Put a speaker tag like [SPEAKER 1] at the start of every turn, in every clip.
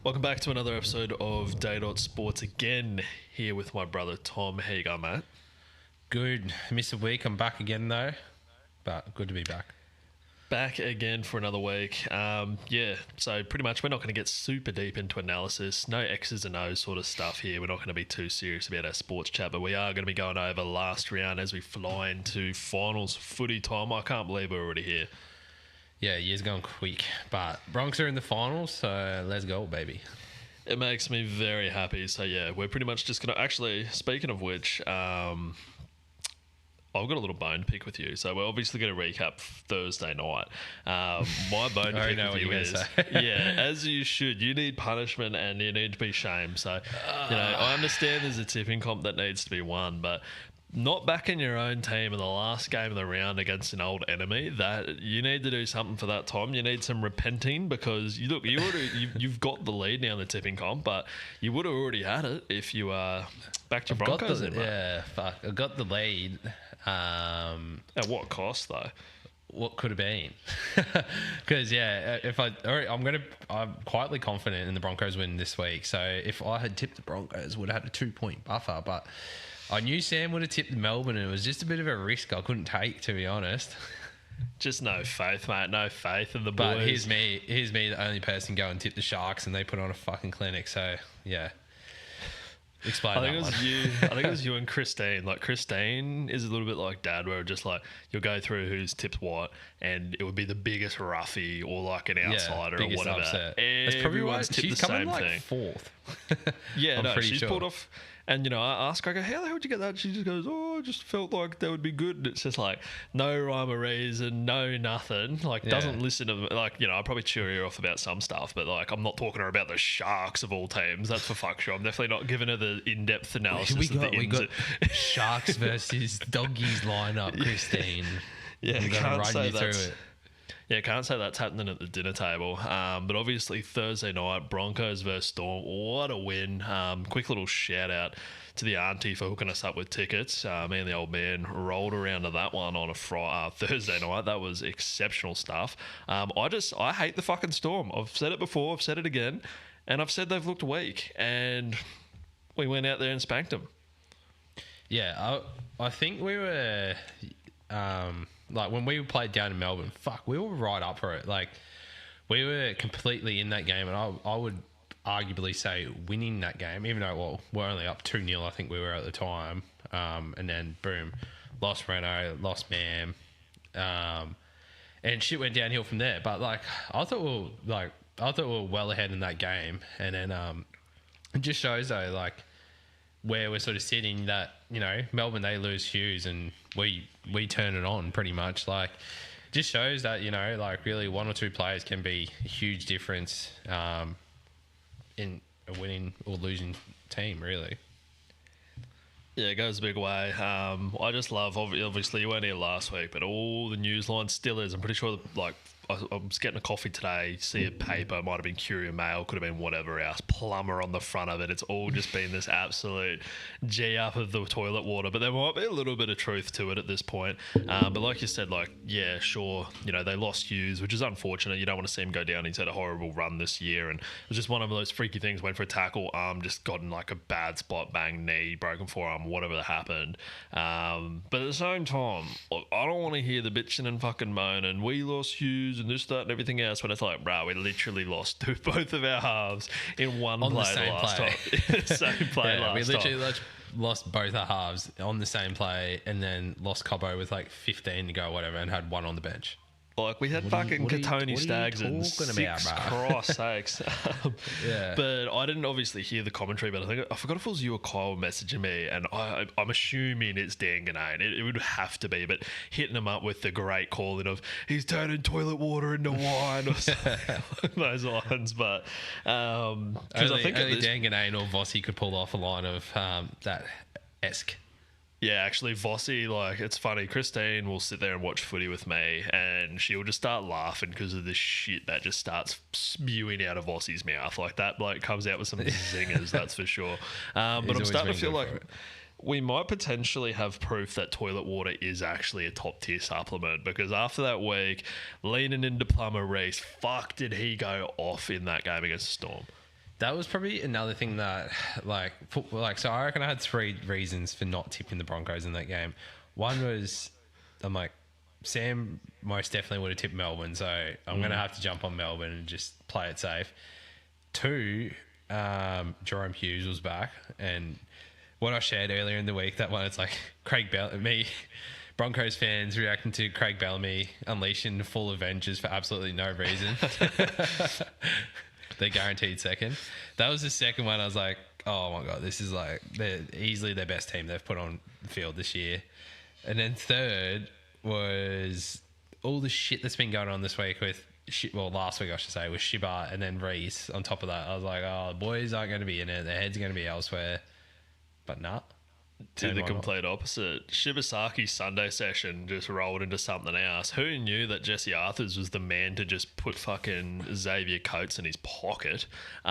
[SPEAKER 1] Welcome back to another episode of Day Dot Sports again, here with my brother Tom. How you going, mate?
[SPEAKER 2] Good. Missed a week. I'm back again though, but good to be back.
[SPEAKER 1] Back again for another week. So pretty much we're not going to get super deep into analysis. No X's and O's sort of stuff here. We're not going to be too serious about our sports chat, but we are going to be going over last round as we fly into finals footy time. I can't believe we're already here.
[SPEAKER 2] Yeah, year's going quick, but Broncos are in the finals, so let's go, baby.
[SPEAKER 1] It makes me very happy. So yeah, we're pretty much just going to actually, speaking of which, I've got a little bone to pick with you. So we're obviously going to recap Thursday night. My bone to pick with you is, as you should. You need punishment and you need to be shamed. So, I understand there's a tipping comp that needs to be won, but not backing your own team in the last game of the round against an old enemy, that you need to do something for that, Tom. You need some repenting because you've got the lead now in the tipping comp, but you would have already had it if you backed your Broncos in, mate.
[SPEAKER 2] Yeah, fuck. I got the lead.
[SPEAKER 1] At what cost, though?
[SPEAKER 2] What could have been? Because I'm quietly confident in the Broncos win this week. So if I had tipped the Broncos, would have had a 2-point buffer, but I knew Sam would have tipped Melbourne, and it was just a bit of a risk I couldn't take, to be honest.
[SPEAKER 1] Just no faith, mate. No faith in the boys.
[SPEAKER 2] But here's me, the only person go and tip the Sharks, and they put on a fucking clinic. So yeah, explain. I
[SPEAKER 1] think it was you and Christine. Like, Christine is a little bit like Dad, where just like you'll go through who's tipped what, and it would be the biggest roughie or like an outsider or whatever.
[SPEAKER 2] Upset. That's probably why she's coming like fourth.
[SPEAKER 1] Yeah, she's pulled off. And, I ask her, I go, how the hell did you get that? She just goes, I just felt like that would be good. And it's just like, no rhyme or reason, no nothing. Like, doesn't listen to, like, I probably chew her off about some stuff, but, like, I'm not talking to her about the Sharks of all teams. That's for fuck sure. I'm definitely not giving her the in-depth analysis.
[SPEAKER 2] We got Sharks versus Doggies lineup, Christine.
[SPEAKER 1] Yeah, I can't say that. Yeah, can't say that's happening at the dinner table. But obviously Thursday night, Broncos versus Storm. What a win. Quick little shout out to the auntie for hooking us up with tickets. Me and the old man rolled around to that one on a Thursday night. That was exceptional stuff. I hate the fucking Storm. I've said it before, I've said it again, and I've said they've looked weak. And we went out there and spanked them.
[SPEAKER 2] Yeah, I think we were... like when we played down in Melbourne, we were right up for it. Like, we were completely in that game, and I would arguably say winning that game, even though we're only up 2-0, I think we were at the time. And then boom, lost Reno, lost Mam, and shit went downhill from there. But like, I thought we were well ahead in that game, and then it just shows though, like, where we're sort of sitting, that, Melbourne, they lose Hughes and we turn it on pretty much. Like, just shows that, like, really one or two players can be a huge difference in a winning or losing team, really.
[SPEAKER 1] Yeah, it goes a big way. I just love, obviously you weren't here last week, but all the news lines still is. I'm pretty sure, like, I was getting a coffee today, see a paper, might have been Courier Mail, could have been whatever else, Plumber on the front of it. It's all just been this absolute G-up of the toilet water, but there might be a little bit of truth to it at this point. But like you said, like, yeah, sure, they lost Hughes, which is unfortunate. You don't want to see him go down. He's had a horrible run this year, and it was just one of those freaky things. Went for a tackle, arm just got in like a bad spot, bang, knee, broken forearm, whatever happened. But at the same time, look, I don't want to hear the bitching and fucking moaning. We lost Hughes and this, that, and everything else, but it's like, bro, we literally lost both of our halves in one
[SPEAKER 2] on
[SPEAKER 1] play
[SPEAKER 2] the same
[SPEAKER 1] last
[SPEAKER 2] play.
[SPEAKER 1] time. Same play last time.
[SPEAKER 2] We literally lost both our halves on the same play, and then lost Cobbo with like 15 to go, whatever, and had one on the bench.
[SPEAKER 1] Like, we had fucking Katoni Staggs and six, cross sakes.
[SPEAKER 2] Yeah.
[SPEAKER 1] But I didn't obviously hear the commentary, but I forgot if it was you or Kyle messaging me, and I'm assuming it's Dan Ganane. It would have to be, but hitting him up with the great calling of, he's turning toilet water into wine, or something along those lines. But because I think
[SPEAKER 2] only Dan Ganane or Vossi could pull off a line of that esque.
[SPEAKER 1] Yeah, actually, Vossi, like, it's funny. Christine will sit there and watch footy with me, and she'll just start laughing because of the shit that just starts spewing out of Vossi's mouth. Like, that bloke comes out with some zingers, that's for sure. But I'm starting to feel like we might potentially have proof that toilet water is actually a top tier supplement, because after that week, leaning into Plummer, Reece, fuck, did he go off in that game against Storm.
[SPEAKER 2] that was probably another thing that, so I reckon I had 3 reasons for not tipping the Broncos in that game. One was, I'm like, Sam most definitely would have tipped Melbourne, so I'm going to have to jump on Melbourne and just play it safe. 2, Jerome Hughes was back, and what I shared earlier in the week, that one, it's like Broncos fans reacting to Craig Bellamy unleashing full Avengers for absolutely no reason. They're guaranteed second. That was the second one. I was like, oh my God, this is like, they're easily their best team they've put on the field this year. And then third was all the shit that's been going on this week with, last week I should say, with Shiba and then Reece on top of that. I was like, oh, the boys aren't going to be in it. Their heads are going to be elsewhere. But nah.
[SPEAKER 1] Do the complete opposite. Shibasaki's Sunday session just rolled into something else. Who knew that Jesse Arthurs was the man to just put fucking Xavier Coates in his pocket? He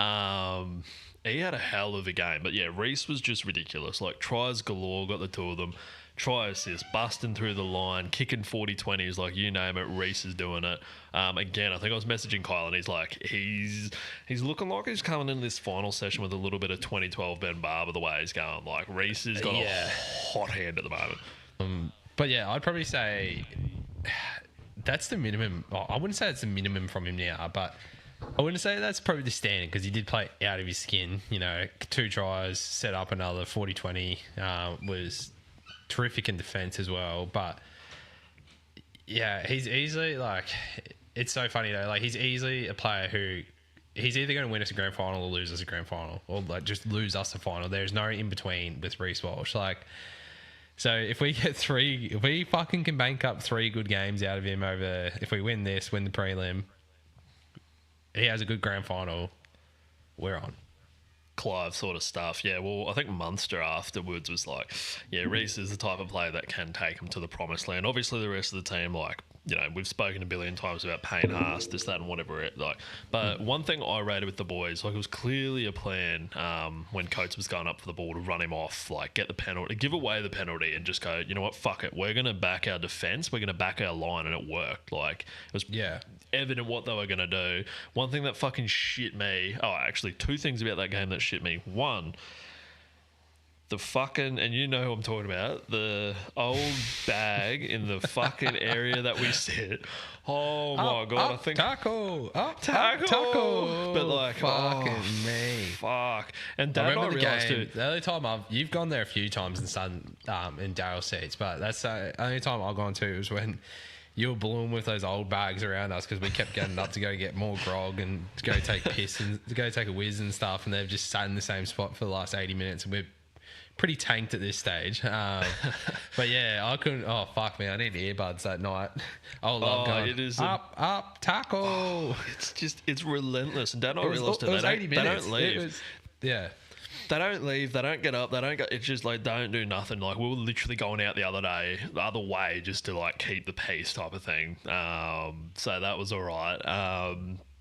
[SPEAKER 1] had a hell of a game. But yeah, Reece was just ridiculous. Like, tries galore, got the 2 of them. Try assist, busting through the line, kicking 40-20s, like you name it, Reece is doing it. Again, I think I was messaging Kyle and he's like, he's looking like he's coming into this final session with a little bit of 2012 Ben Barber the way he's going. Like, Reece has got a hot hand at the moment.
[SPEAKER 2] But yeah, I'd probably say that's the minimum. Well, I wouldn't say it's the minimum from him now, but I wouldn't say that's probably the standard because he did play out of his skin. 2 tries, set up another 40-20, was terrific in defense as well. But yeah, he's easily like, it's so funny though, like he's easily a player who he's either going to win us a grand final or lose us a grand final, or like just lose us a final. There's no in between with Reece Walsh. Like, so if we fucking can bank up 3 good games out of him over, if we win this, win the prelim, he has a good grand final, we're on.
[SPEAKER 1] Clive sort of stuff. Yeah, well, I think Munster afterwards was like, yeah, Reece is the type of player that can take him to the promised land. Obviously, the rest of the team, like, we've spoken a billion times about Payne Haas, this, that, and whatever. But one thing I rated with the boys, like, it was clearly a plan when Coates was going up for the ball to run him off, like, get the penalty, give away the penalty, and just go, you know what, fuck it, we're going to back our defence, we're going to back our line, and it worked. Like, it was evident what they were going to do. One thing that fucking shit me, actually 2 things about that game that shit me. One, the fucking, and you know who I'm talking about, the old bag in the fucking area that we sit. Oh my God, I think
[SPEAKER 2] tackle.
[SPEAKER 1] But like,
[SPEAKER 2] fucking me.
[SPEAKER 1] Fuck. And Dad,
[SPEAKER 2] I remember
[SPEAKER 1] the game.
[SPEAKER 2] Dude, the only time you've gone there a few times and sat in Dale's seats, but that's the only time I've gone to was when you were balloon with those old bags around us because we kept getting up to go get more grog and to go take piss and to go take a whiz and stuff, and they've just sat in the same spot for the last 80 minutes, and we're pretty tanked at this stage. But yeah, I couldn't. Oh fuck me, I need earbuds that night. I love going.
[SPEAKER 1] It is
[SPEAKER 2] up, tackle.
[SPEAKER 1] It's relentless. And Dan and I realised
[SPEAKER 2] it was 80 minutes.
[SPEAKER 1] They don't leave.
[SPEAKER 2] They
[SPEAKER 1] don't leave. They don't get up. They don't go. It's just like, don't do nothing. Like, we were literally going out the other way, just to like keep the pace type of thing. So that was all right.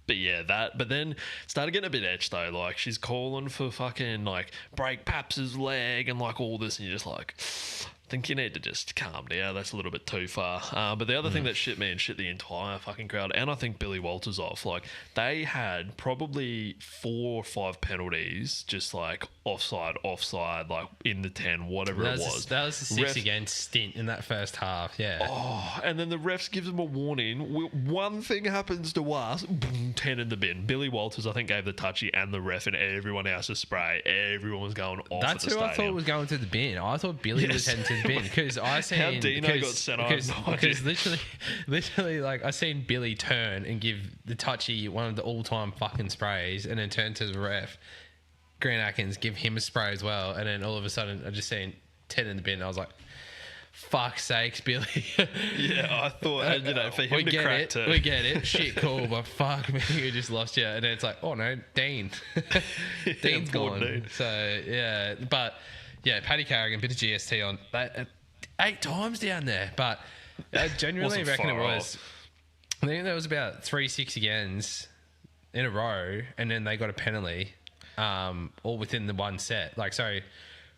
[SPEAKER 1] But yeah, but then it started getting a bit etched though. Like, she's calling for fucking like break Paps's leg and like all this, and you're just like, I think you need to just calm down. That's a little bit too far. But the other thing that shit me and shit the entire fucking crowd, and I think Billy Walters off, like, they had probably 4 or 5 penalties, just like offside, like in the 10, whatever it was.
[SPEAKER 2] That was a 6 against stint in that first half, yeah.
[SPEAKER 1] Oh, and then the refs gives them a warning. One thing happens to us, boom, 10 in the bin. Billy Walters, I think, gave the touchy and the ref and everyone else a spray. Everyone was going off.
[SPEAKER 2] That's
[SPEAKER 1] at the
[SPEAKER 2] who
[SPEAKER 1] stadium.
[SPEAKER 2] I thought was going to the bin. I thought Billy was heading to the bin because I seen
[SPEAKER 1] how Dino got sent off.
[SPEAKER 2] Because literally, like, I seen Billy turn and give the touchy one of the all-time fucking sprays, and then turn to the ref, Grant Atkins, give him a spray as well, and then all of a sudden I just seen 10 in the bin. And I was like, fuck's sakes, Billy.
[SPEAKER 1] Yeah, I thought, for him to crack too.
[SPEAKER 2] We get it. Shit, cool, but fuck me, we just lost you. And then it's like, oh no, Dean. Dean's gone. Dean. So yeah, but yeah, Paddy Carrigan, bit of GST on that 8 times down there, but I genuinely reckon it was. I think there was about 3 6 agains in a row, and then they got a penalty, all within the one set. Like, so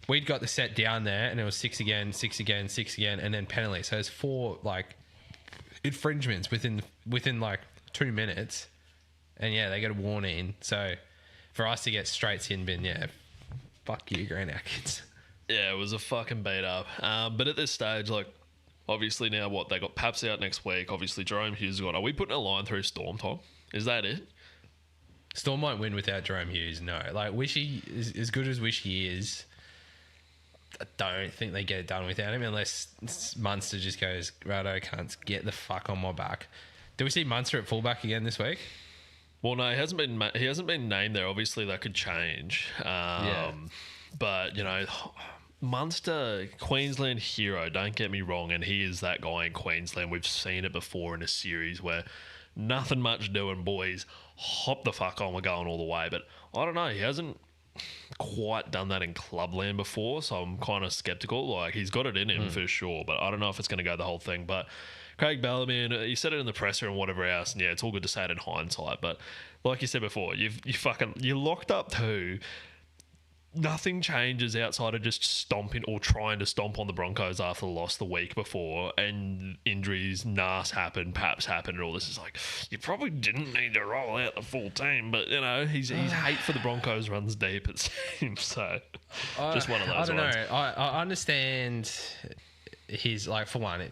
[SPEAKER 2] we'd got the set down there, and it was 6 again, 6 again, 6 again, and then penalty. So it's 4 like infringements within like 2 minutes, and yeah, they got a warning. So for us to get straight sin bin, yeah, fuck you, Grant Atkins.
[SPEAKER 1] Yeah, it was a fucking beat up. But at this stage, like, obviously now they got Paps out next week. Obviously Jerome Hughes is gone. Are we putting a line through Storm, Tom? Is that it?
[SPEAKER 2] Storm won't win without Jerome Hughes, no. Like, Wishy, as good as Wishy is, I don't think they get it done without him unless Munster just goes, righto, can't get the fuck on my back. Do we see Munster at fullback again this week?
[SPEAKER 1] Well, no, he hasn't been named there. Obviously, that could change. But, you know, Munster, Queensland hero, don't get me wrong, and he is that guy in Queensland. We've seen it before in a series where nothing much doing, boys. Hop the fuck on, we're going all the way. But I don't know, he hasn't quite done that in Clubland before, so I'm kind of skeptical. Like, he's got it in him for sure, but I don't know if it's going to go the whole thing. But Craig Bellamy, and he said it in the presser and whatever else, and yeah, it's all good to say it in hindsight, but like you said before, you're locked up too. Nothing changes outside of just stomping or trying to stomp on the Broncos after the loss the week before, and injuries, NAS happened, Paps happened, and all this is like, you probably didn't need to roll out the full team, but you know, his hate for the Broncos runs deep, it seems. So just one of those.
[SPEAKER 2] I don't know. I understand his, like, for one,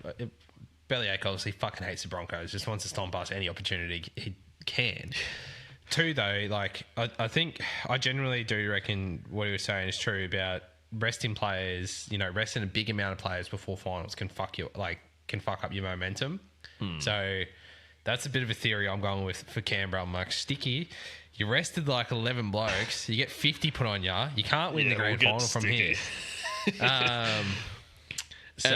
[SPEAKER 2] Bellyache obviously fucking hates the Broncos, just wants to stomp us any opportunity he can. Two, though, like, I think I generally do reckon what he was saying is true about resting players, you know, resting a big amount of players before finals can fuck up your momentum. So that's a bit of a theory I'm going with for Canberra. I'm like, Sticky, you rested like 11 blokes, you get 50 put on you, you can't win the grand final from here. So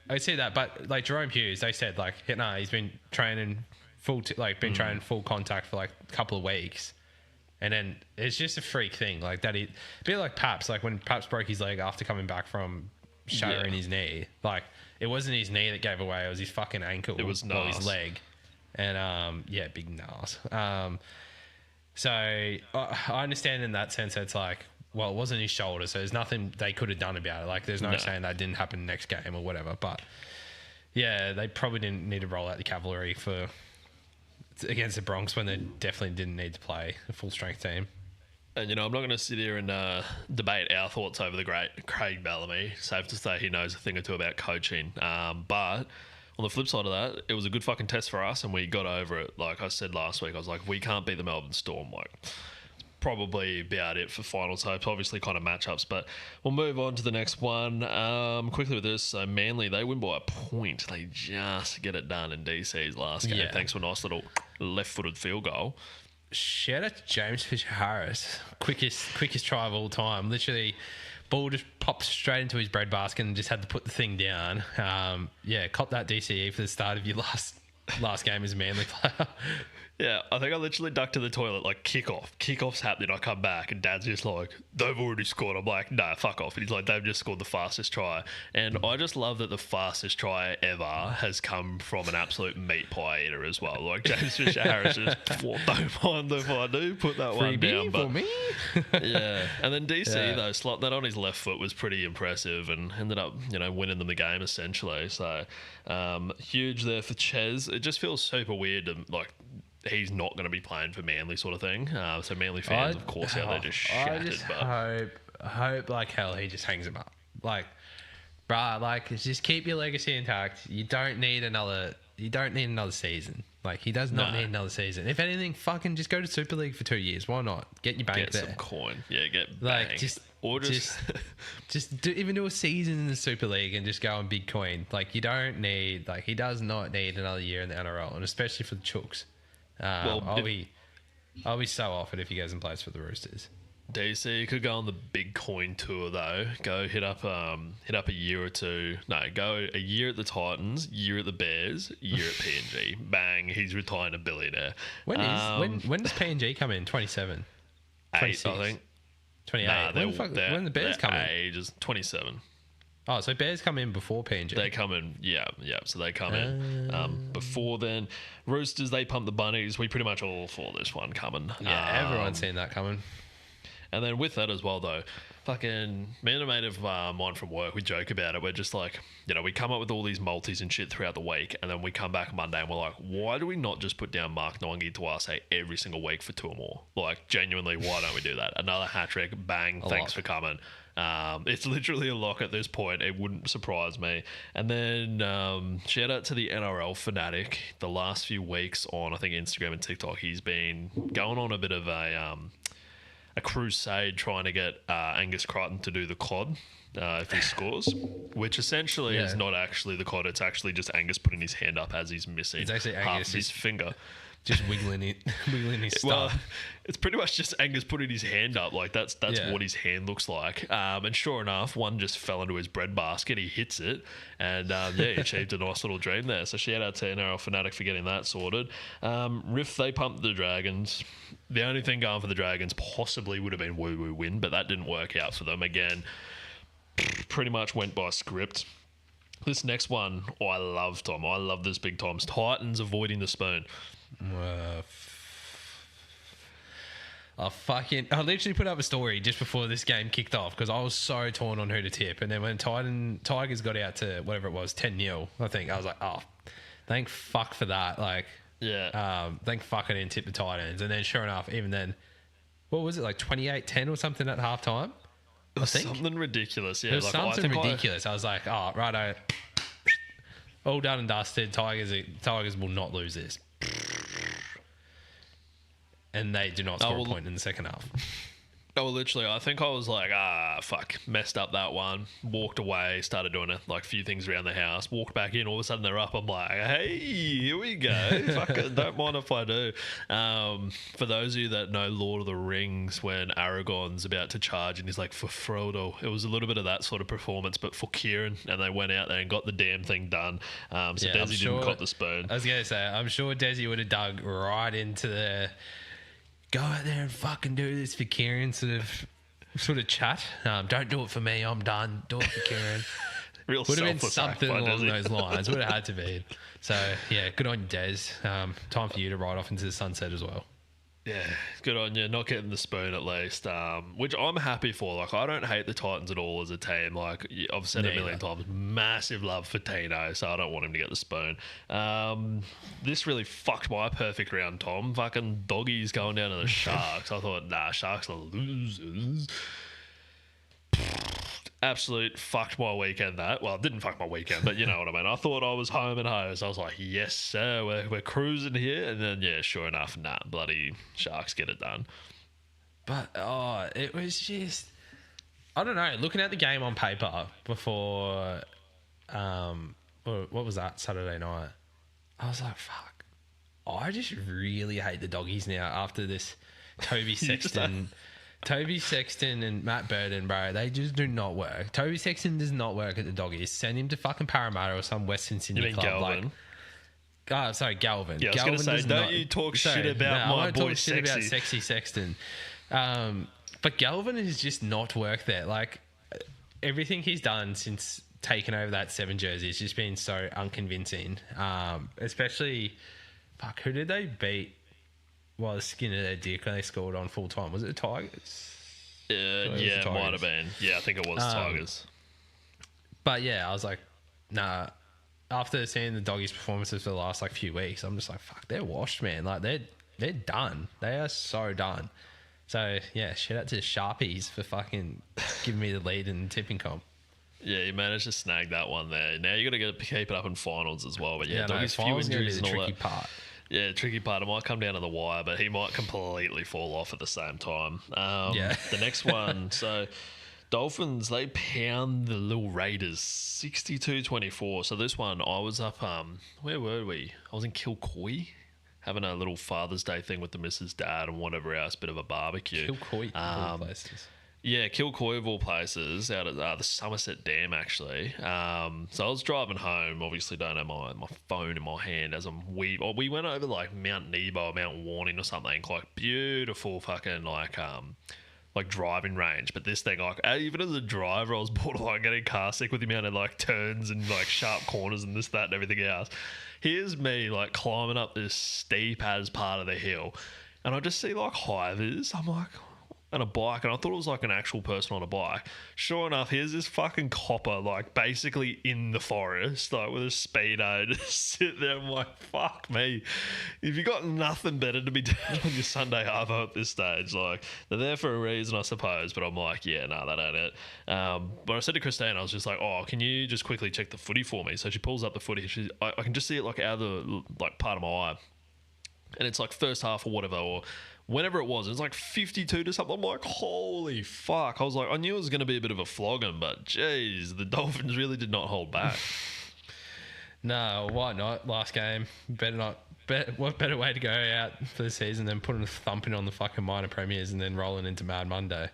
[SPEAKER 2] I see that, but like Jerome Hughes, they said like, he's been training training full contact for like a couple of weeks, and then it's just a freak thing like that. A bit like Paps, like when Paps broke his leg after coming back from shattering his knee. Like, it wasn't his knee that gave away; it was his fucking ankle.
[SPEAKER 1] It was
[SPEAKER 2] his leg, and big nas. So I understand in that sense. It's like, well, it wasn't his shoulder, so there's nothing they could have done about it. Like, there's no saying that didn't happen next game or whatever. But yeah, they probably didn't need to roll out the cavalry against the Bronx when they definitely didn't need to play a full strength team.
[SPEAKER 1] And, you know, I'm not going to sit here and debate our thoughts over the great Craig Bellamy. Safe to say he knows a thing or two about coaching. But on the flip side of that, it was a good fucking test for us, and we got over it. Like I said last week, I was like, we can't beat the Melbourne Storm. Like, probably about it for finals hopes, obviously kind of matchups, but we'll move on to the next one quickly with this. So Manly, they win by a point. They just get it done in DC's last game, thanks to a nice little left-footed field goal.
[SPEAKER 2] Shout out to James Fisher-Harris, quickest try of all time. Literally, ball just popped straight into his breadbasket and just had to put the thing down. Cop that DCE for the start of your last game as a Manly player.
[SPEAKER 1] Yeah, I think I literally ducked to the toilet, like, Kickoff's happening. I come back and Dad's just like, they've already scored. I'm like, nah, fuck off. And he's like, they've just scored the fastest try. And I just love that the fastest try ever has come from an absolute meat pie eater as well. Like, James Fisher-Harris just, don't mind if I do put that one down. But,
[SPEAKER 2] for me?
[SPEAKER 1] Yeah. And then DC, though, slot that on his left foot was pretty impressive and ended up, you know, winning them the game essentially. So, huge there for Ches. It just feels super weird to, like, he's not going to be playing for Manly sort of thing. So Manly fans, of course, out there just shattered.
[SPEAKER 2] I hope like hell he just hangs him up. Like, bruh, like, just keep your legacy intact. You don't need another season. Like, he does not need another season. If anything, fucking just go to Super League for 2 years. Why not? Get your bank there.
[SPEAKER 1] Get some coin. Yeah, get
[SPEAKER 2] like
[SPEAKER 1] bang.
[SPEAKER 2] just do a season in the Super League and just go on big coin. Like, he does not need another year in the NRL, and especially for the Chooks. I'll be so off it if he goes and plays for the Roosters.
[SPEAKER 1] DC, you could go on the big coin tour though. Go hit up a year or two. No, go a year at the Titans, year at the Bears, year at PNG. Bang, he's retiring a billionaire.
[SPEAKER 2] When does PNG come in? 27,
[SPEAKER 1] 26, I think.
[SPEAKER 2] 28.
[SPEAKER 1] Nah,
[SPEAKER 2] when the Bears come in?
[SPEAKER 1] Age is 27.
[SPEAKER 2] Oh, so Bears come in before PNG.
[SPEAKER 1] They come in, yeah. So they come in before then. Roosters, they pump the bunnies. We pretty much all saw this one coming.
[SPEAKER 2] Yeah, everyone's seen that coming.
[SPEAKER 1] And then with that as well, though, fucking me and a mate of mine from work, we joke about it. We're just like, we come up with all these multis and shit throughout the week, and then we come back Monday and we're like, why do we not just put down Mark Nongi to us every single week for 2 or more? Like, genuinely, why don't we do that? Another hat trick, bang, thanks for coming. It's literally a lock at this point. It wouldn't surprise me. And then shout out to the NRL fanatic. The last few weeks on, I think, Instagram and TikTok, he's been going on a bit of a crusade trying to get Angus Crichton to do the cod if he scores, which essentially is not actually the cod. It's actually just Angus putting his hand up as he's missing half his finger.
[SPEAKER 2] Just wiggling his stuff.
[SPEAKER 1] Well, it's pretty much just Angus putting his hand up. Like, that's what his hand looks like. And sure enough, one just fell into his bread basket. He hits it. And, he achieved a nice little dream there. So shout out to NRL Fanatic for getting that sorted. Riff, they pumped the Dragons. The only thing going for the Dragons possibly would have been woo-woo win, but that didn't work out for them. Again, pretty much went by script. This next one, I love, Tom. I love this big Tom's. Titans avoiding the spoon.
[SPEAKER 2] I literally put up a story just before this game kicked off because I was so torn on who to tip, and then when Tigers got out to whatever it was 10-0, I think I was like, oh, thank fuck for that. Like, thank fuck I didn't tip the Titans. And then sure enough, even then, what was it, like 28-10 or something at halftime?
[SPEAKER 1] It was something ridiculous. Yeah,
[SPEAKER 2] it was something ridiculous. I was like, oh, righto, all done and dusted. Tigers will not lose this. And they do not score a point in the second half.
[SPEAKER 1] Oh, literally, I think I was like, fuck, messed up that one. Walked away, started doing a few things around the house. Walked back in, all of a sudden they're up. I'm like, hey, here we go. Fuck it, don't mind if I do. For those of you that know Lord of the Rings, when Aragorn's about to charge and he's like, for Frodo, it was a little bit of that sort of performance, but for Kieran, and they went out there and got the damn thing done. Desi didn't cop the spoon.
[SPEAKER 2] I was going to say, I'm sure Desi would have dug right into the... Go out there and fucking do this for Kieran sort of chat. Don't do it for me. I'm done. Do it for Kieran.
[SPEAKER 1] Real
[SPEAKER 2] would have been something along those lines. Would have had to be. So yeah, good on you, Des. Time for you to ride off into the sunset as well.
[SPEAKER 1] Yeah, good on you. Not getting the spoon at least, which I'm happy for. Like, I don't hate the Titans at all as a team. Like, I've said a million times, massive love for Tino, so I don't want him to get the spoon. This really fucked my perfect round, Tom. Fucking doggies going down to the Sharks. I thought, nah, Sharks are losers. Absolute fucked my weekend that. Well, it didn't fuck my weekend, but you know what I mean. I thought I was home and home, so I was like, yes, sir, we're cruising here. And then, yeah, sure enough, bloody Sharks get it done.
[SPEAKER 2] But, it was just... I don't know. Looking at the game on paper before... what was that, Saturday night? I was like, fuck. I just really hate the doggies now after this Toby Sexton... Toby Sexton and Matt Burden, bro, they just do not work. Toby Sexton does not work at the Doggies. Send him to fucking Parramatta or some Western Sydney club.
[SPEAKER 1] Galvin?
[SPEAKER 2] Galvin.
[SPEAKER 1] Yeah, I was going to say, don't you talk shit about my boy Sexy.
[SPEAKER 2] I won't talk shit about Sexy Sexton. But Galvin has just not worked there. Like, everything he's done since taking over that 7 jersey has just been so unconvincing. Especially, fuck, who did they beat? Well, the skin of their dick when they scored on full time. Was it the Tigers?
[SPEAKER 1] It might have been. Yeah, I think it was Tigers.
[SPEAKER 2] But yeah, I was like, nah. After seeing the Doggies' performances for the last few weeks, I'm just like, fuck, they're washed, man. Like, they're done. They are so done. So yeah, shout out to the Sharpies for fucking giving me the lead in the tipping comp.
[SPEAKER 1] Yeah, you managed to snag that one there. Now you got to keep it up in finals as well. But yeah, Doggies' few injuries and all that.
[SPEAKER 2] Tricky part.
[SPEAKER 1] Yeah, tricky part. It might come down to the wire, but he might completely fall off at the same time. The next one, so Dolphins, they pound the little Raiders 62-24. So this one, I was up, where were we? I was in Kilcoy, having a little Father's Day thing with the missus, dad, and whatever else, bit of a barbecue.
[SPEAKER 2] Kilcoy, all places.
[SPEAKER 1] Yeah, Kilcoy of all places, out at the Somerset Dam, actually. So I was driving home, obviously don't have my phone in my hand as we went over Mount Nebo, Mount Warning or something, beautiful fucking driving range. But this thing, even as a driver, I was borderline getting car sick with the amount of turns and sharp corners and this, that and everything else. Here's me climbing up this steep as part of the hill, and I just see hivers. I'm like, and a bike, and I thought it was like an actual person on a bike. Sure enough, here's this fucking copper, like basically in the forest, like with a speedo, just sit there. I'm like, fuck me. If you got nothing better to be doing on your Sunday arvo at this stage, like they're there for a reason, I suppose. But I'm like, yeah, no, that ain't it. But I said to Christine, I was just like, oh, can you just quickly check the footy for me? So she pulls up the footy. I can just see it like out of the like part of my eye, and it's like first half or whatever, or whenever it was like 52 to something. I'm like, holy fuck. I was like, I knew it was going to be a bit of a flogging, but geez, the Dolphins really did not hold back.
[SPEAKER 2] No, why not? Last game, better not. What better way to go out for the season than putting a thumping on the fucking minor premiers and then rolling into Mad Monday?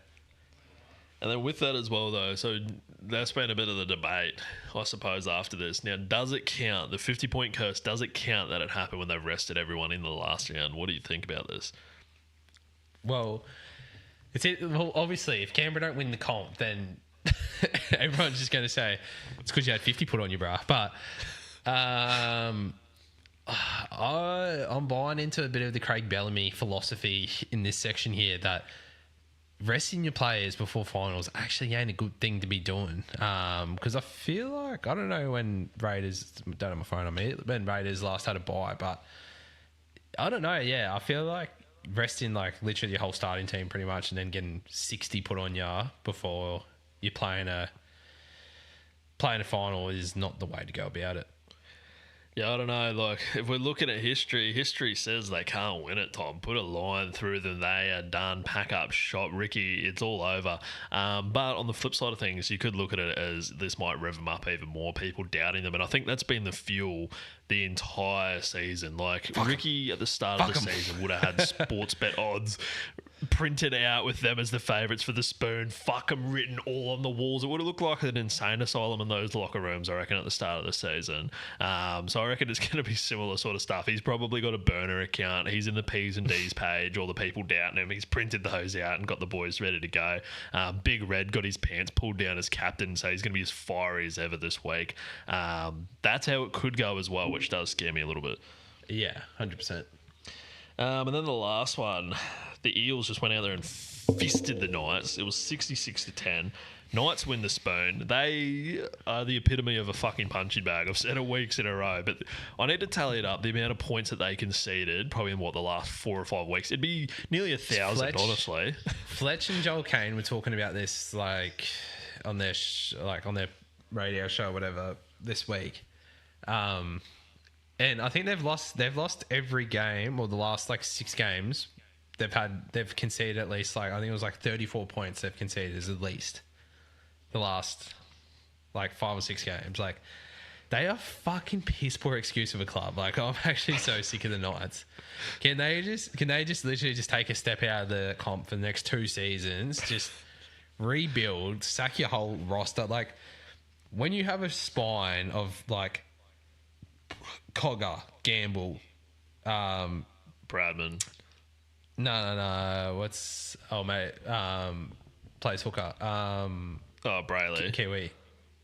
[SPEAKER 1] And then with that as well, though, so that's been a bit of the debate, I suppose, after this. Now, does it count, the 50-point curse, does it count that it happened when they've rested everyone in the last round? What do you think about this?
[SPEAKER 2] Well, obviously, if Canberra don't win the comp, then everyone's just going to say it's because you had 50 put on you, bruh. But I'm buying into a bit of the Craig Bellamy philosophy in this section here that resting your players before finals actually ain't a good thing to be doing. Because I feel like, I don't know when Raiders, don't have my phone on me, when Raiders last had a bye, but I don't know. Yeah, I feel like resting like literally your whole starting team pretty much and then getting 60 put on you before you're playing a final is not the way to go about it.
[SPEAKER 1] Yeah, I don't know. Like, if we're looking at history says they can't win it, Tom. Put a line through them. They are done. Pack up shop. Ricky, it's all over. But on the flip side of things, you could look at it as this might rev them up even more, people doubting them. And I think that's been the fuel the entire season. Like, Ricky at the start of the season would have had sports bet odds printed out with them as the favourites for the spoon, fuck them written all on the walls. It would have looked like an insane asylum in those locker rooms, I reckon, at the start of the season. So I reckon it's going to be similar sort of stuff. He's probably got a burner account. He's in the P's and D's page, all the people doubting him. He's printed those out and got the boys ready to go. Big Red got his pants pulled down as captain, so he's going to be as fiery as ever this week. That's how it could go as well, which does scare me a little bit.
[SPEAKER 2] Yeah, 100%.
[SPEAKER 1] And then the last one, the Eels just went out there and fisted the Knights. It was 66-10. Knights win the spoon. They are the epitome of a fucking punching bag. I've said it weeks in a row, but I need to tally it up. The amount of points that they conceded, probably in the last 4 or 5 weeks, it'd be nearly 1,000, honestly.
[SPEAKER 2] Fletch and Joel Kane were talking about this like on their radio show or whatever this week. And I think they've lost every game, or the last like 6 games. They've conceded at least like, I think it was like 34 points they've conceded is at least the last like 5 or 6 games. Like, they are fucking piss poor excuse of a club. Like, I'm actually so sick of the Knights. Can they just literally just take a step out of the comp for the next 2 seasons? Just rebuild, sack your whole roster. Like, when you have a spine of like Cogger, Gamble,
[SPEAKER 1] Bradman.
[SPEAKER 2] No. Plays hooker.
[SPEAKER 1] Brayley.
[SPEAKER 2] Kiwi.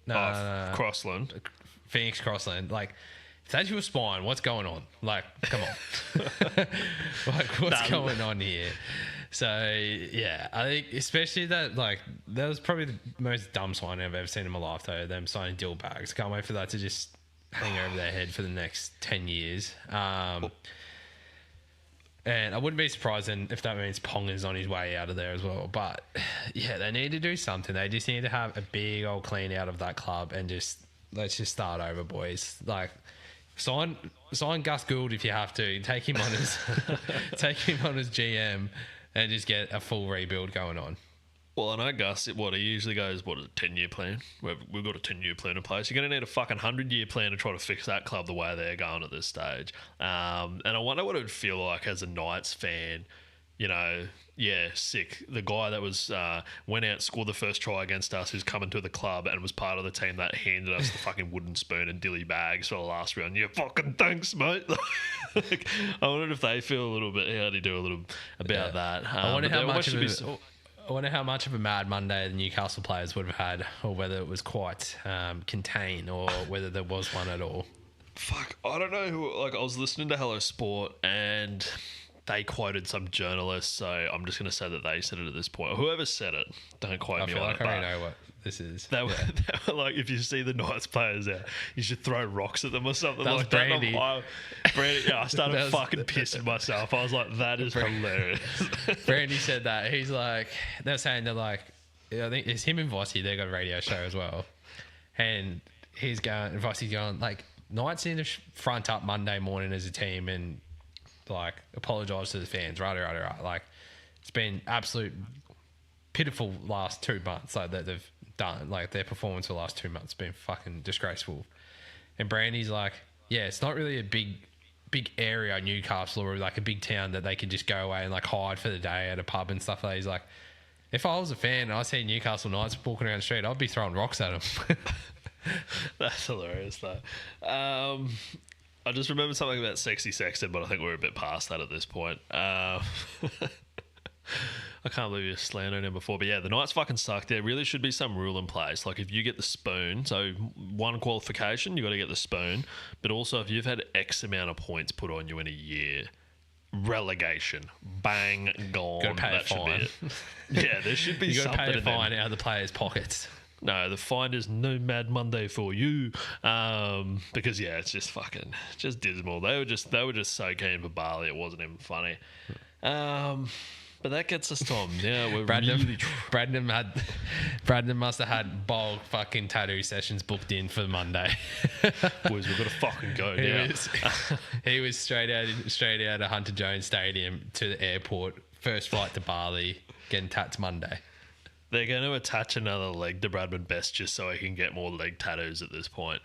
[SPEAKER 1] No. Crossland.
[SPEAKER 2] Phoenix Crossland. Like, if that's your spine, what's going on? Like, come on. Like, what's going on here? So, yeah, I think especially that was probably the most dumb sign I've ever seen in my life, though, them signing Dill Bags. Can't wait for that to just hang over their head for the next 10 years. And I wouldn't be surprised if that means Ponga's on his way out of there as well. But, yeah, they need to do something. They just need to have a big old clean out of that club and let's just start over, boys. Like, sign Gus Gould if you have to. Take him on his GM and just get a full rebuild going on.
[SPEAKER 1] Well, I know Gus, he usually goes, a 10-year plan? We've got a 10-year plan in place. You're going to need a fucking 100-year plan to try to fix that club the way they're going at this stage. And I wonder what it would feel like as a Knights fan. You know, yeah, sick. The guy that was went out, scored the first try against us, who's coming to the club and was part of the team that handed us the fucking wooden spoon and dilly bags for the last round. Yeah, fucking thanks, mate. Like, I wondered if they feel a little bit, how do you do a little about that?
[SPEAKER 2] I wonder how much of a Mad Monday the Newcastle players would have had, or whether it was quite contained, or whether there was one at all.
[SPEAKER 1] Fuck, I don't know who. Like, I was listening to Hello Sport, and they quoted some journalist, so I'm just going to say that they said it at this point. Whoever said it, don't quote
[SPEAKER 2] I
[SPEAKER 1] me
[SPEAKER 2] feel
[SPEAKER 1] on
[SPEAKER 2] like
[SPEAKER 1] it.
[SPEAKER 2] I already know what this is.
[SPEAKER 1] They were like, if you see the Knights players out, you should throw rocks at them or something
[SPEAKER 2] That was
[SPEAKER 1] like that.
[SPEAKER 2] Brandy.
[SPEAKER 1] I started fucking pissing myself. I was like, that is hilarious.
[SPEAKER 2] Brandy said that. He's like, they're saying they're like, I think it's him and Vossi. They got a radio show as well, and Vossi's going like, Knights need to front up Monday morning as a team and like apologise to the fans. Right. Like, it's been absolute pitiful last 2 months like that they've done. Like, their performance for the last 2 months has been fucking disgraceful. And Brandy's like, yeah, it's not really a big area, Newcastle, or like a big town that they could just go away and like hide for the day at a pub and stuff like that. He's like, if I was a fan and I see Newcastle Knights walking around the street, I'd be throwing rocks at them.
[SPEAKER 1] That's hilarious, though. I just remember something about Sexy Sexton, but I think we're a bit past that at this point. I can't believe you slandered him before. But yeah, the Knights fucking suck. There really should be some rule in place. Like, if you get the spoon, so one qualification, you got to get the spoon. But also, if you've had X amount of points put on you in a year, relegation, bang, gone.
[SPEAKER 2] Gotta pay
[SPEAKER 1] that
[SPEAKER 2] a
[SPEAKER 1] should
[SPEAKER 2] fine.
[SPEAKER 1] be it. Yeah, there should be
[SPEAKER 2] You got
[SPEAKER 1] something
[SPEAKER 2] to pay a
[SPEAKER 1] in them.
[SPEAKER 2] fine out of the players' pockets.
[SPEAKER 1] No, the fine is no Mad Monday for you. Because yeah, it's just fucking just dismal. They were just so keen for Barley, it wasn't even funny. But that gets us, Tom. Yeah, we're
[SPEAKER 2] Brandon must have had bulk fucking tattoo sessions booked in for Monday.
[SPEAKER 1] Boys, we've got to fucking go now.
[SPEAKER 2] He was straight out of Hunter Jones Stadium to the airport, first flight to Bali, getting tats Monday.
[SPEAKER 1] They're going to attach another leg to Bradman Best just so he can get more leg tattoos at this point.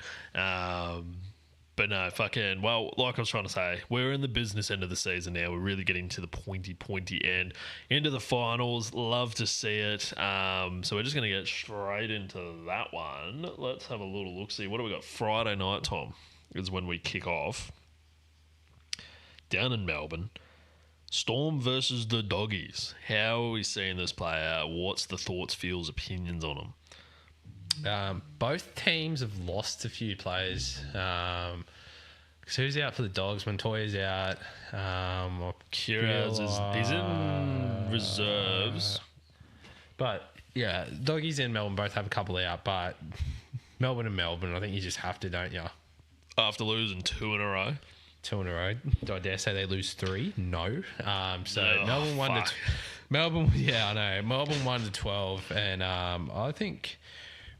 [SPEAKER 1] But no, fucking, well, like I was trying to say, we're in the business end of the season now. We're really getting to the pointy end. Into the finals. Love to see it. So we're just going to get straight into that one. Let's have a little look-see. What do we got? Friday night, Tom, is when we kick off. Down in Melbourne. Storm versus the Doggies. How are we seeing this play out? What's the thoughts, feels, opinions on them?
[SPEAKER 2] Both teams have lost a few players. So who's out for the Dogs? Montoya's out.
[SPEAKER 1] Kiraz he's in reserves.
[SPEAKER 2] But yeah, Doggies and Melbourne both have a couple out. But Melbourne and Melbourne, I think you just have to, don't you?
[SPEAKER 1] After losing 2 in a row.
[SPEAKER 2] 2 in a row. Do I dare say they lose 3? No.
[SPEAKER 1] No,
[SPEAKER 2] Melbourne won
[SPEAKER 1] fuck.
[SPEAKER 2] to Melbourne. Yeah, I know. Melbourne 1 to 12, and I think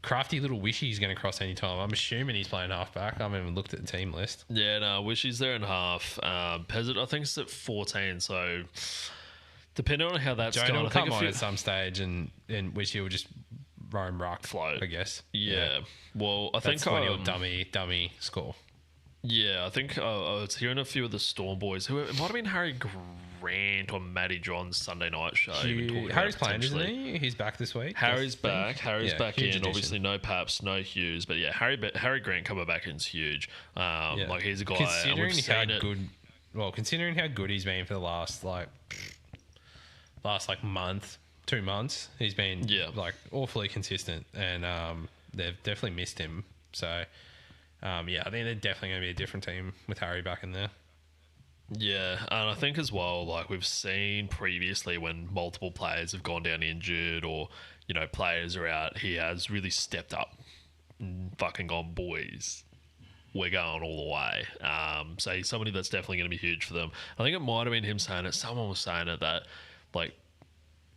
[SPEAKER 2] crafty little Wishy's going to cross any time. I'm assuming he's playing halfback. I haven't even looked at the team list.
[SPEAKER 1] Yeah, no, Wishy's there in half. Pezzett, I think, is at 14. So depending on how that's
[SPEAKER 2] Jonah
[SPEAKER 1] going,
[SPEAKER 2] will
[SPEAKER 1] I think
[SPEAKER 2] come
[SPEAKER 1] if
[SPEAKER 2] on
[SPEAKER 1] you
[SPEAKER 2] at some stage, and Wishy will just roam ruck,
[SPEAKER 1] float,
[SPEAKER 2] I guess.
[SPEAKER 1] Yeah. Well, I
[SPEAKER 2] That's
[SPEAKER 1] think
[SPEAKER 2] when he'll dummy score.
[SPEAKER 1] Yeah, I think I was hearing a few of the Storm boys. It might have been Harry Grant or Matty John's Sunday night show.
[SPEAKER 2] Harry's playing, isn't he? He's back this week.
[SPEAKER 1] Harry's back. Harry's back in.
[SPEAKER 2] addition.
[SPEAKER 1] Obviously, no Paps, no Hughes, but yeah, Harry Grant coming back in is huge. Like, he's a guy.
[SPEAKER 2] Considering how good he's been for the last month, 2 months, he's been like awfully consistent, and they've definitely missed him. So. I think they're definitely going to be a different team with Harry back in there.
[SPEAKER 1] Yeah, and I think as well, like we've seen previously when multiple players have gone down injured or, players are out, he has really stepped up and fucking gone, boys, we're going all the way. So he's somebody that's definitely going to be huge for them. I think it might have been him saying it. Someone was saying it that, like,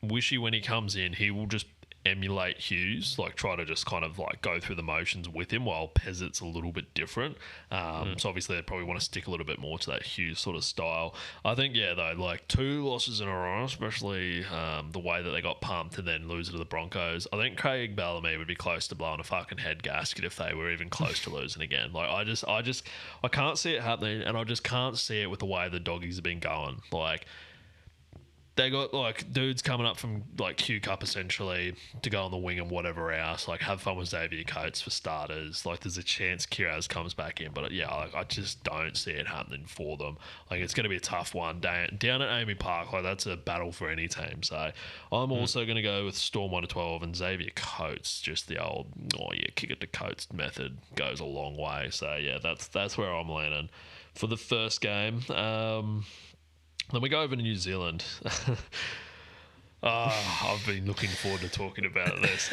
[SPEAKER 1] Wishy, when he comes in, he will just emulate Hughes, like try to just kind of like go through the motions with him, while Pezzett's a little bit different. So obviously they'd probably want to stick a little bit more to that Hughes sort of style. I think, yeah, though, like 2 losses in a row, especially the way that they got pumped and then losing to the Broncos. I think Craig Bellamy would be close to blowing a fucking head gasket if they were even close to losing again. Like I can't see it happening, and I just can't see it with the way the Doggies have been going. Like, they got like dudes coming up from like Q Cup essentially to go on the wing and whatever else. Like, have fun with Xavier Coates for starters. Like, there's a chance Kiraz comes back in, but yeah, like, I just don't see it happening for them. Like, it's going to be a tough one down at Amy Park. Like, that's a battle for any team. So I'm also going to go with Storm 1 to 12 and Xavier Coates. Just the old kick it to Coates method goes a long way. So yeah, that's where I'm landing for the first game. Then we go over to New Zealand. I've been looking forward to talking about this.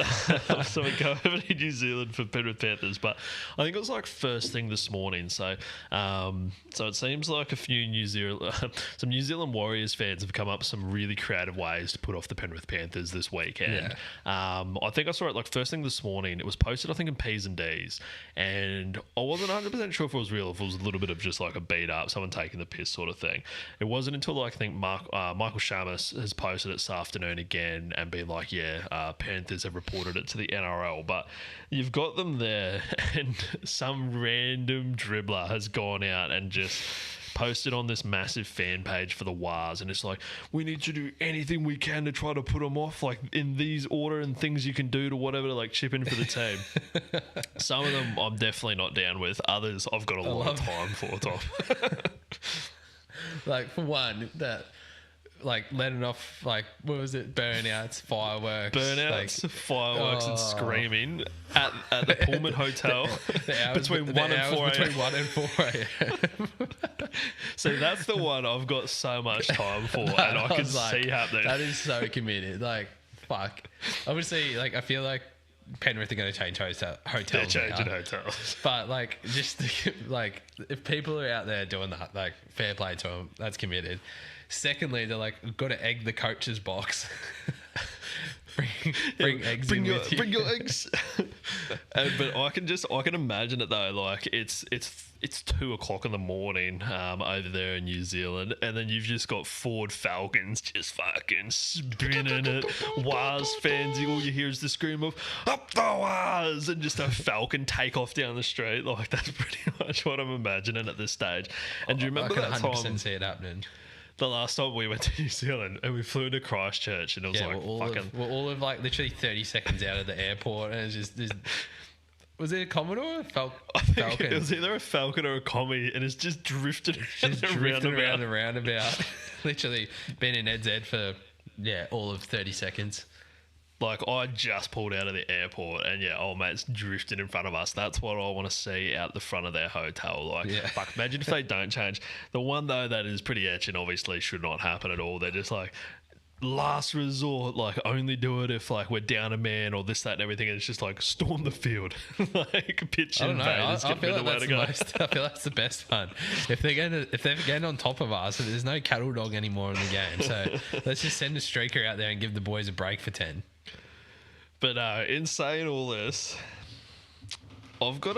[SPEAKER 1] So we go over to New Zealand for Penrith Panthers, but I think it was like first thing this morning. So it seems like a few some New Zealand Warriors fans have come up with some really creative ways to put off the Penrith Panthers this weekend. Yeah. I think I saw it like first thing this morning. It was posted, I think, in P's and D's, and I wasn't 100% sure if it was real, if it was a little bit of just like a beat up, someone taking the piss sort of thing. It wasn't until like I think Michael Shamus has posted it this afternoon again and been like, Panthers have reported it to the NRL, but you've got them there and some random dribbler has gone out and just posted on this massive fan page for the Wars, and it's like, we need to do anything we can to try to put them off, like in these order and things you can do to whatever to like chip in for the team. Some of them I'm definitely not down with, others I've got a lot of time for, Tom.
[SPEAKER 2] Like, for one, that like letting off, like, what was it, fireworks
[SPEAKER 1] and screaming at the Pullman Hotel between 1 and 4 a.m. So that's the one I've got so much time for, and I can see happening.
[SPEAKER 2] That is so committed. Like, fuck. Obviously, like, I feel like Penrith are going to change hotels.
[SPEAKER 1] They're changing hotels.
[SPEAKER 2] But, like, just, like, if people are out there doing that, like, fair play to them, that's committed. Secondly, they're like, got to egg the coach's box. bring eggs in with you.
[SPEAKER 1] Bring your eggs. But I can imagine it though. Like it's 2:00 in the morning over there in New Zealand, and then you've just got Ford Falcons just fucking spinning it. Wars fans, all you hear is the scream of "Up the Wars!" and just a Falcon take off down the street. Like that's pretty much what I'm imagining at this stage. And do you remember that time? I can 100%
[SPEAKER 2] see it happening.
[SPEAKER 1] The last time we went to New Zealand and we flew into Christchurch, and it was
[SPEAKER 2] we're all of like literally 30 seconds out of the airport, and it's just was it a Commodore or a Falcon?
[SPEAKER 1] I think it was either a Falcon or a Commie, and it's just drifted
[SPEAKER 2] around the roundabout. Literally been in Ed's Ed for all of 30 seconds.
[SPEAKER 1] Like, I just pulled out of the airport and, old mate's drifted in front of us. That's what I want to see out the front of their hotel. Like, fuck, imagine if they don't change. The one, though, that is pretty etching, obviously should not happen at all. They're just like, last resort, like, only do it if, like, we're down a man or this, that, and everything. And it's just like, storm the field. Like, pitch and I feel like
[SPEAKER 2] that's the best one. If they're getting on top of us, there's no cattle dog anymore in the game. So let's just send a streaker out there and give the boys a break for 10.
[SPEAKER 1] But in saying all this, I've got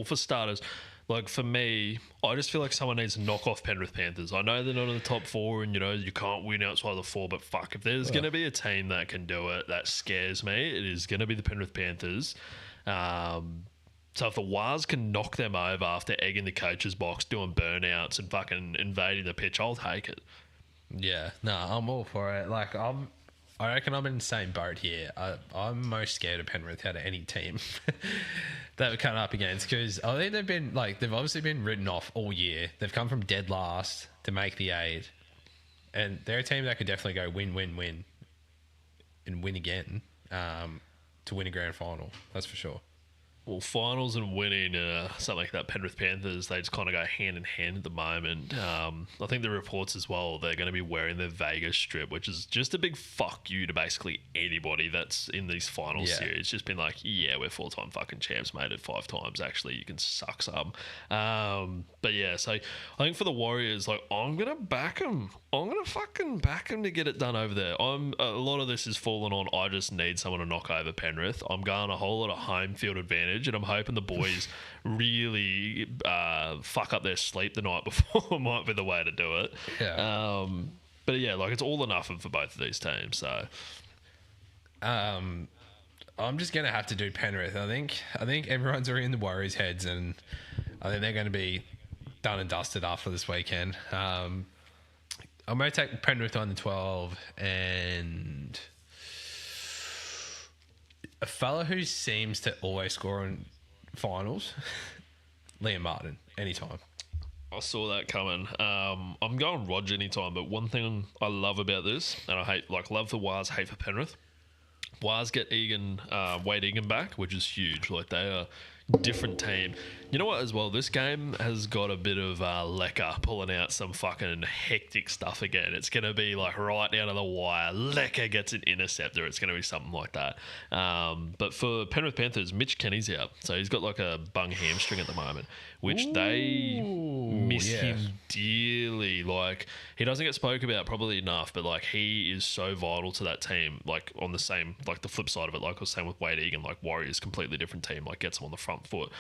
[SPEAKER 1] for starters, like for me, I just feel like someone needs to knock off Penrith Panthers. I know they're not in the top 4 and, you can't win outside of the 4, but fuck, if there's going to be a team that can do it, that scares me, it is going to be the Penrith Panthers. So if the Wars can knock them over after egging the coach's box, doing burnouts and fucking invading the pitch, I'll take it.
[SPEAKER 2] Yeah, no, I'm all for it. Like, I reckon I'm in the same boat here. I'm most scared of Penrith out of any team that we're coming up against, because I think they've obviously been written off all year. They've come from dead last to make the 8, and they're a team that could definitely go win, and win again to win a grand final. That's for sure.
[SPEAKER 1] Well, finals and winning something like that, Penrith Panthers, they just kind of go hand in hand at the moment. I think the reports as well, they're going to be wearing their Vegas strip, which is just a big fuck you to basically anybody that's in these final series. Just been like, we're 4-time fucking champs, made it 5 times. Actually, you can suck some. But so I think for the Warriors, like, I'm going to back them. I'm going to fucking back them to get it done over there. A lot of this is falling on, I just need someone to knock over Penrith. I'm going a whole lot of home field advantage, and I'm hoping the boys really fuck up their sleep the night before might be the way to do it.
[SPEAKER 2] Yeah.
[SPEAKER 1] But like, it's all or nothing for both of these teams. So,
[SPEAKER 2] I'm just gonna have to do Penrith. I think everyone's already in the Warriors' heads, and I think they're going to be done and dusted after this weekend. I'm going to take Penrith on the 12, and a fella who seems to always score in finals, Liam Martin, anytime.
[SPEAKER 1] I saw that coming. I'm going Roger anytime, but one thing I love about this, and I love for Wars, hate for Penrith. Wars get Wade Egan back, which is huge. Like, they are different team. You know what, as well, this game has got a bit of Lecker pulling out some fucking hectic stuff again. It's going to be like right down to the wire. Lecker gets an interceptor. It's going to be something like that. But for Penrith Panthers, Mitch Kenny's out. So he's got like a bung hamstring at the moment, which they miss him dearly. Like, he doesn't get spoke about probably enough, but like he is so vital to that team. Like on the same, like the flip side of it, like I was saying with Wade Egan, like Warriors, completely different team, like gets them on the front foot.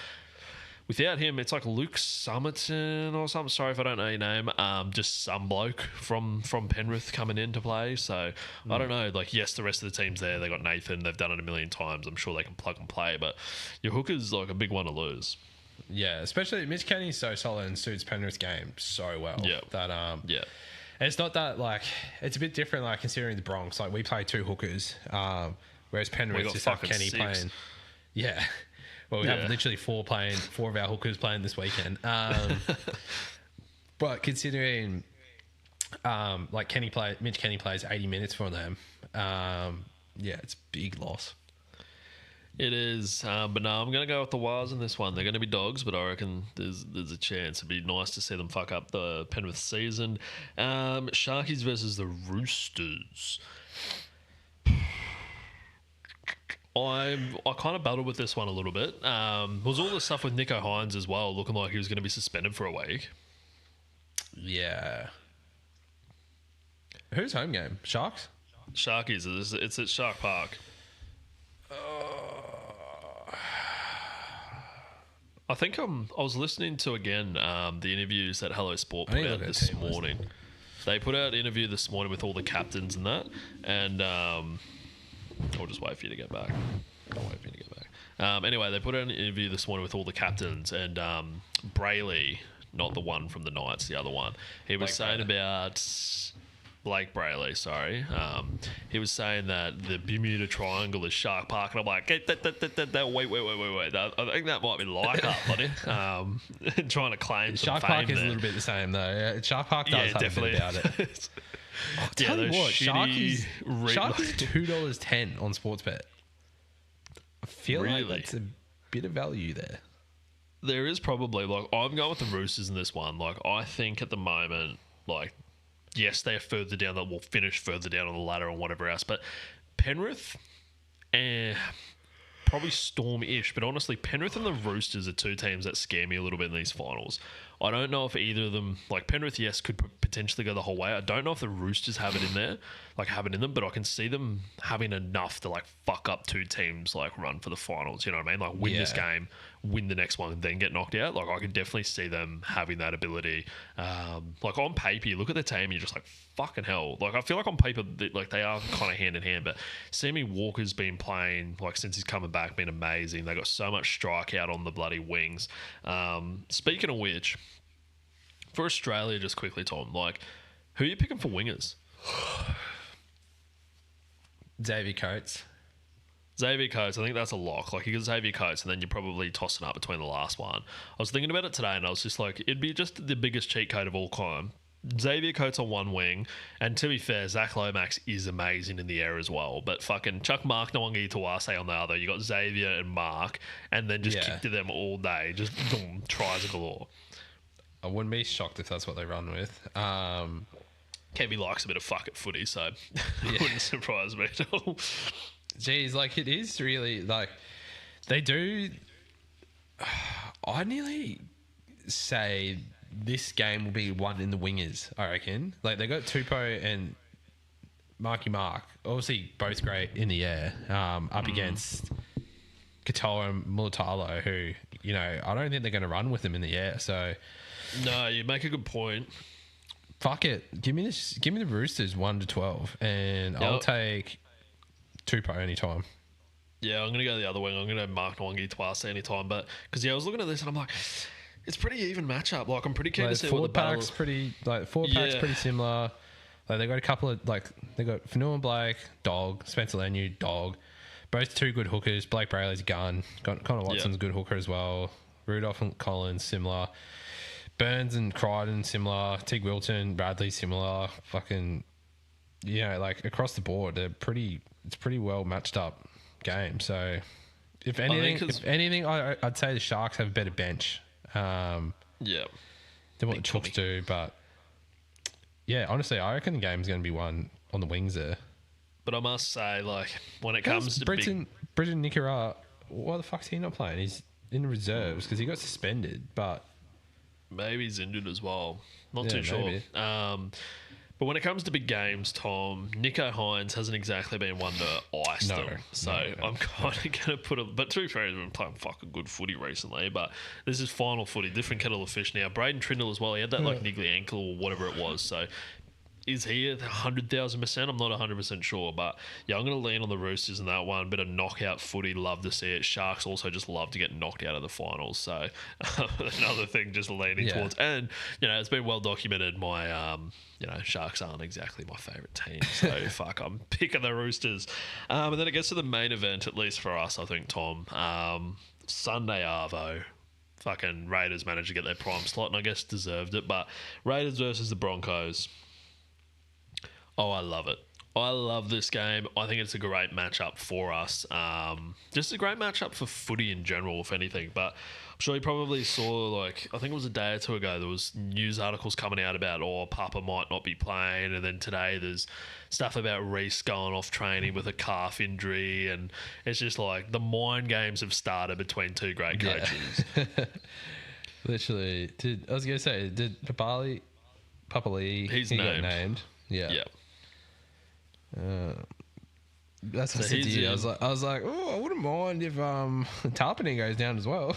[SPEAKER 1] Without him, it's like Luke Summerton or something. Sorry if I don't know your name. Just some bloke from Penrith coming in to play. So I don't know. Like, yes, the rest of the team's there. They got Nathan. They've done it a million times. I'm sure they can plug and play. But your hooker's like a big one to lose.
[SPEAKER 2] Yeah, especially Mitch Kenny's so solid and suits Penrith's game so well.
[SPEAKER 1] Yeah.
[SPEAKER 2] That
[SPEAKER 1] yeah.
[SPEAKER 2] It's not that like it's a bit different. Like considering the Bronx, like we play two hookers, whereas Penrith just have Kenny 6 playing. Yeah. Well, we have literally four of our hookers playing this weekend. But considering, like Mitch Kenny plays 80 minutes for them. It's a big loss.
[SPEAKER 1] It is, but no, I'm going to go with the Wars in this one. They're going to be dogs, but I reckon there's a chance. It'd be nice to see them fuck up the Penrith season. Sharkies versus the Roosters. I kind of battled with this one a little bit. Was all the stuff with Nico Hines as well, looking like he was going to be suspended for a week.
[SPEAKER 2] Yeah. Who's home game? Sharks?
[SPEAKER 1] Sharkies. It's at Shark Park. I think I was listening to, again, the interviews that Hello Sport put out this morning. They put out an interview this morning with all the captains and that, and I'll just wait for you to get back. Anyway, they put out an interview this morning with all the captains, and Brayley, not the one from the Knights, the other one, he was saying about Blake Brayley, sorry. He was saying that the Bermuda Triangle is Shark Park, and I'm like, wait. I think that might be like up, buddy. Trying to claim some
[SPEAKER 2] Shark
[SPEAKER 1] fame
[SPEAKER 2] Park is
[SPEAKER 1] there.
[SPEAKER 2] a little bit the same, though. Yeah, Shark Park does have definitely a bit about it. I'll tell you what, Shark is $2.10 on Sportsbet. I feel like that's a bit of value there.
[SPEAKER 1] There is probably, like, I'm going with the Roosters in this one. Like, I think at the moment, like, yes, they're further down, that will finish further down on the ladder and whatever else, but Penrith, probably Storm-ish, but honestly, Penrith and the Roosters are two teams that scare me a little bit in these finals. I don't know if either of them, like Penrith, yes, could potentially go the whole way. I don't know if the Roosters have it in there, like have it in them, but I can see them having enough to like fuck up two teams, like run for the finals. You know what I mean? Like win this game, win the next one, then get knocked out. Like I could definitely see them having that ability. Like on paper, you look at the team and you're just like, fucking hell. Like I feel like on paper, like they are kind of hand in hand, but Sammy Walker's been playing, like since he's coming back, been amazing. They got so much strike out on the bloody wings. Speaking of which, for Australia, just quickly, Tom, like, who are you picking for wingers?
[SPEAKER 2] Xavier Coates.
[SPEAKER 1] Xavier Coates, I think that's a lock. Like, you get Xavier Coates, and then you're probably tossing up between the last one. I was thinking about it today, and I was just like, it'd be just the biggest cheat code of all time. Xavier Coates on one wing, and to be fair, Zach Lomax is amazing in the air as well. But fucking chuck Mark Nwangi Tawase on the other. You got Xavier and Mark, and then just kick to them all day. Just boom, tries galore.
[SPEAKER 2] I wouldn't be shocked if that's what they run with.
[SPEAKER 1] Kevy likes a bit of fuck at footy, so it wouldn't surprise me at all.
[SPEAKER 2] Geez, like it is really like they do. I nearly say this game will be won in the wingers. I reckon. Like they got Tupou and Marky Mark, obviously both great in the air, up against Katoa and Mulatalo, who I don't think they're going to run with them in the air. So.
[SPEAKER 1] No, you make a good point.
[SPEAKER 2] Fuck it. Give me the Roosters 1-12, and I'll take Tupou anytime.
[SPEAKER 1] Yeah, I'm gonna go the other way. I'm gonna Mark Nwangi twice anytime, but because I was looking at this and I'm like, it's pretty even matchup. Like I'm pretty keen to see what the
[SPEAKER 2] pack's pretty pack's pretty similar. Like they got a couple of they got Fanua and Blake, dog, Spencer Leniu, dog. Both two good hookers. Blake Brayley's gun. Got Connor Watson's a good hooker as well. Rudolph and Collins similar. Burns and Crichton similar. Tig Wilton, Bradley similar. Fucking, like across the board, it's pretty well matched up game. So If
[SPEAKER 1] think
[SPEAKER 2] anything, I'd say the Sharks have a better bench
[SPEAKER 1] yeah,
[SPEAKER 2] than what the Chooks do. But yeah, honestly, I reckon the game's going to be won on the wings there.
[SPEAKER 1] but I must say, like, when it comes to
[SPEAKER 2] Britton Nicola, why the fuck's he not playing? He's in the reserves because he got suspended, but
[SPEAKER 1] maybe he's injured as well. Not too
[SPEAKER 2] maybe.
[SPEAKER 1] sure. But when it comes to big games, Tom, Nico Hines hasn't exactly been one to ice them. So I'm kind of going to put it. But to be fair, he's been playing fucking good footy recently. But this is final footy, different kettle of fish now. Braden Trindle as well. He had that like niggly ankle or whatever it was. So is he at 100,000%? I'm not 100% sure. But yeah, I'm going to lean on the Roosters in that one. Bit of knockout footy. Love to see it. Sharks also just love to get knocked out of the finals. So another thing just leaning towards. And, you know, it's been well documented. My, you know, Sharks aren't exactly my favourite team. So, fuck, I'm picking the Roosters. And then it gets to the main event, at least for us, I think, Tom. Sunday Arvo. Fucking Raiders managed to get their prime slot and I guess deserved it. But Raiders versus the Broncos. Oh, I love it. I love this game. I think it's a great matchup for us. Just a great matchup for footy in general, if anything. But I'm sure you probably saw, like, I think it was a day or two ago, there was news articles coming out about, Papa might not be playing. And then today there's stuff about Reece going off training with a calf injury. And it's just like the mind games have started between two great coaches.
[SPEAKER 2] Literally. I was going to say, did Papa Lee, he got named? Yeah.
[SPEAKER 1] Yeah.
[SPEAKER 2] That's what I said to you. I was like, oh, I wouldn't mind if Tarpany goes down as well.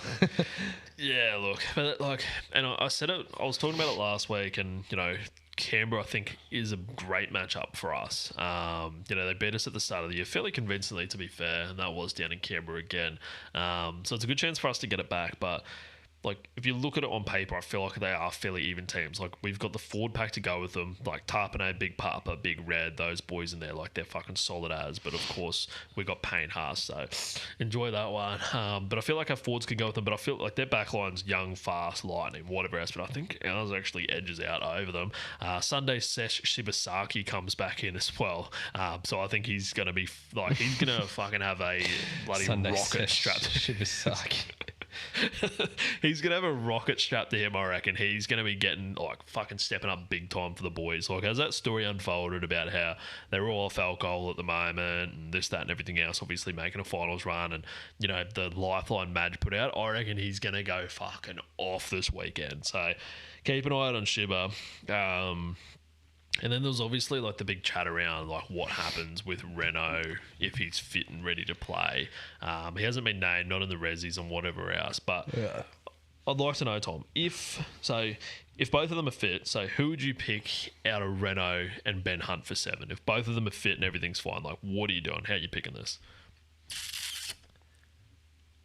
[SPEAKER 1] Yeah, look, but like, and I said it. I was talking about it last week, and you know, Canberra I think is a great matchup for us. You know, they beat us at the start of the year fairly convincingly, to be fair, and that was down in Canberra again. So it's a good chance for us to get it back, but. Like, if you look at it on paper, I feel like they are fairly even teams. Like, we've got the forward pack to go with them. Like, Tarpane, Big Papa, Big Red, those boys in there, like, they're fucking solid as. But, of course, we got Payne Haas, so enjoy that one. But I feel like our forwards could go with them. But I feel like their backline's young, fast, lightning, whatever else. But I think ours actually edges out over them. Sunday, Sesh Shibasaki comes back in as well. So I think he's going to be, like, he's going to fucking have a bloody
[SPEAKER 2] Sunday
[SPEAKER 1] rocket strapped to
[SPEAKER 2] Shibasaki.
[SPEAKER 1] He's gonna have a rocket strapped to him, I reckon. He's gonna be getting like fucking stepping up big time for the boys. Like as that story unfolded about how they're all off alcohol at the moment and this, that and everything else, obviously making a finals run and you know, the lifeline Madge put out, I reckon he's gonna go fucking off this weekend. So keep an eye out on Shiba. And then there was obviously like the big chat around like what happens with Renault if he's fit and ready to play. He hasn't been named, not in the resis and whatever else. But I'd like to know, Tom, if both of them are fit, so who would you pick out of Renault and Ben Hunt for 7? If both of them are fit and everything's fine, like what are you doing? How are you picking this?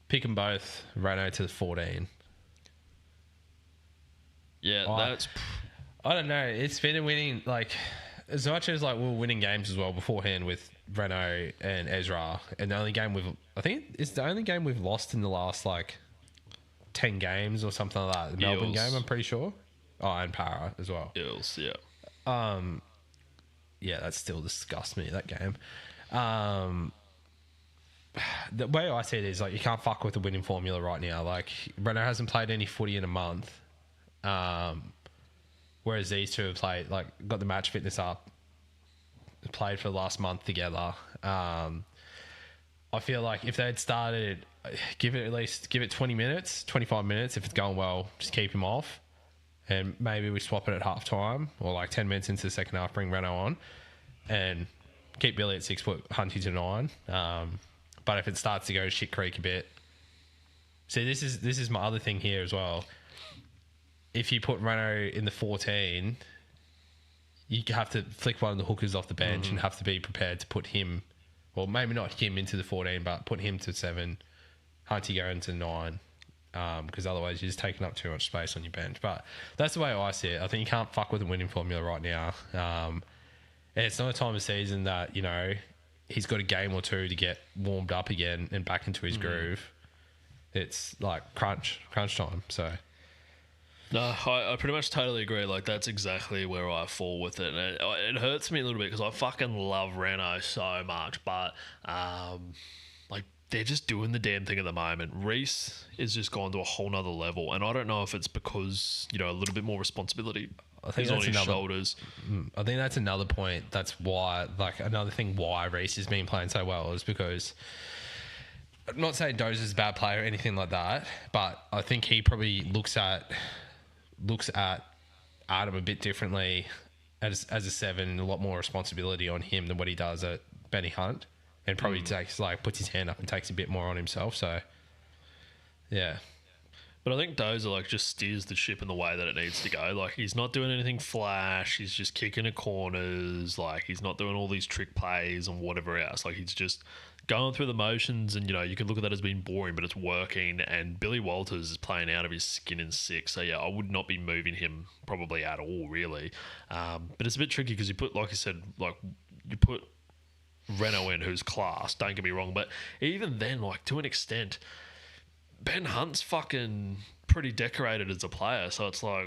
[SPEAKER 2] Pick them both, Renault to the 14.
[SPEAKER 1] Yeah, that's...
[SPEAKER 2] I don't know. It's been a winning, like, as much as like we were winning games as well beforehand with Renault and Ezra, and the only game I think it's the only game we've lost in the last like 10 games or something like that. The Melbourne game, I'm pretty sure. Oh, and Para as well.
[SPEAKER 1] Eels, yeah.
[SPEAKER 2] Yeah, that still disgusts me, that game. The way I see it is like you can't fuck with the winning formula right now. Like Renault hasn't played any footy in a month. Whereas these two have played, like, got the match fitness up, played for the last month together. I feel like if they'd started, give it 20 minutes, 25 minutes. If it's going well, just keep him off. And maybe we swap it at half time or like 10 minutes into the second half, bring Renault on and keep Billy at 6 foot, Hunty to 9. But if it starts to go shit creek a bit. See, this is my other thing here as well. If you put Renault in the 14, you have to flick one of the hookers off the bench and have to be prepared to put him, or maybe not him into the 14, but put him to 7, Hunty go into 9, because otherwise you're just taking up too much space on your bench. But that's the way I see it. I think you can't fuck with the winning formula right now. And it's not a time of season that, you know, he's got a game or two to get warmed up again and back into his groove. It's like crunch time, so...
[SPEAKER 1] No, I pretty much totally agree. Like, that's exactly where I fall with it. And it hurts me a little bit because I fucking love Renault so much. But, like, they're just doing the damn thing at the moment. Reece is just gone to a whole nother level, and I don't know if it's because a little bit more responsibility is on his shoulders.
[SPEAKER 2] I think that's another point. That's why, another thing why Reece has been playing so well is because, I'm not saying Dozer's a bad player or anything like that, but I think he probably looks at Adam a bit differently as a 7, a lot more responsibility on him than what he does at Benny Hunt, and probably puts his hand up and takes a bit more on himself. So, yeah.
[SPEAKER 1] But I think Dozer just steers the ship in the way that it needs to go. He's not doing anything flash. He's just kicking at corners. He's not doing all these trick plays and whatever else. He's just going through the motions, and you can look at that as being boring, but it's working. And Billy Walters is playing out of his skin in 6. So yeah, I would not be moving him probably at all, really. But it's a bit tricky because you put, like you said, you put Reno in, who's class. Don't get me wrong, but even then, to an extent, Ben Hunt's fucking pretty decorated as a player, so it's I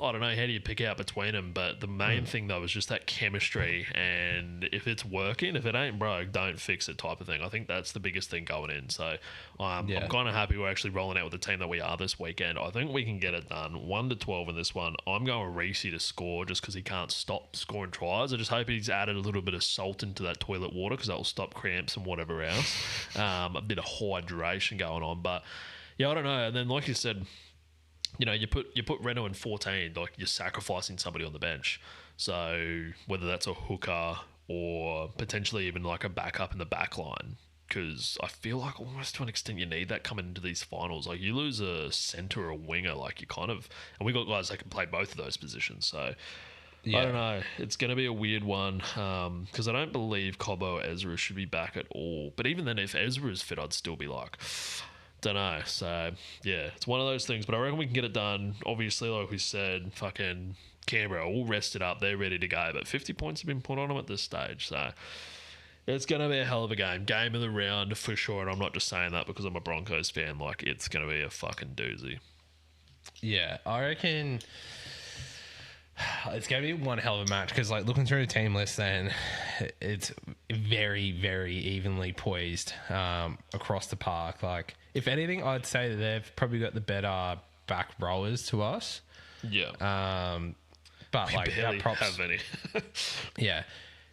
[SPEAKER 1] don't know, how do you pick out between them? But the main thing though is just that chemistry, and if it's working, if it ain't broke, don't fix it type of thing. I think that's the biggest thing going in. So I'm kind of happy we're actually rolling out with the team that we are this weekend. I think we can get it done 1-12 in this one. I'm going Reece to score just because he can't stop scoring tries. I just hope he's added a little bit of salt into that toilet water because that will stop cramps and whatever else. A bit of hydration going on, but yeah, I don't know. And then, like you said, you put Reno in 14, you're sacrificing somebody on the bench. So whether that's a hooker or potentially even a backup in the back line, because I feel almost to an extent you need that coming into these finals. You lose a centre or a winger, you kind of, and we got guys that can play both of those positions. So yeah. I don't know. It's going to be a weird one because I don't believe Cobbo or Ezra should be back at all. But even then, if Ezra is fit, I'd still be don't know. So yeah, it's one of those things, but I reckon we can get it done. Obviously, like we said, fucking Canberra all rested up, they're ready to go, but 50 points have been put on them at this stage, so it's going to be a hell of a game of the round for sure. And I'm not just saying that because I'm a Broncos fan. It's going to be a fucking doozy.
[SPEAKER 2] Yeah, I reckon it's going to be one hell of a match because, looking through the team list, then it's very, very evenly poised across the park. If anything, I'd say that they've probably got the better back rowers to us.
[SPEAKER 1] Yeah.
[SPEAKER 2] But
[SPEAKER 1] we barely
[SPEAKER 2] props,
[SPEAKER 1] have any.
[SPEAKER 2] Yeah.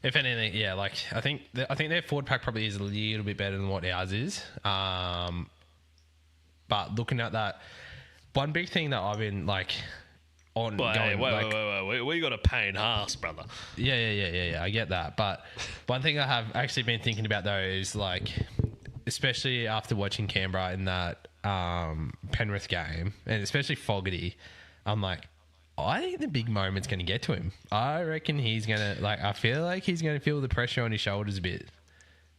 [SPEAKER 2] If anything, yeah. I think their forward pack probably is a little bit better than what ours is. But looking at that, one big thing that I've been on
[SPEAKER 1] wait,
[SPEAKER 2] going.
[SPEAKER 1] Wait. We got a pain ass, brother.
[SPEAKER 2] Yeah. I get that, but one thing I have actually been thinking about though is especially after watching Canberra in that Penrith game, and especially Fogarty, I'm I think the big moment's going to get to him. I reckon he's going to I feel like he's going to feel the pressure on his shoulders a bit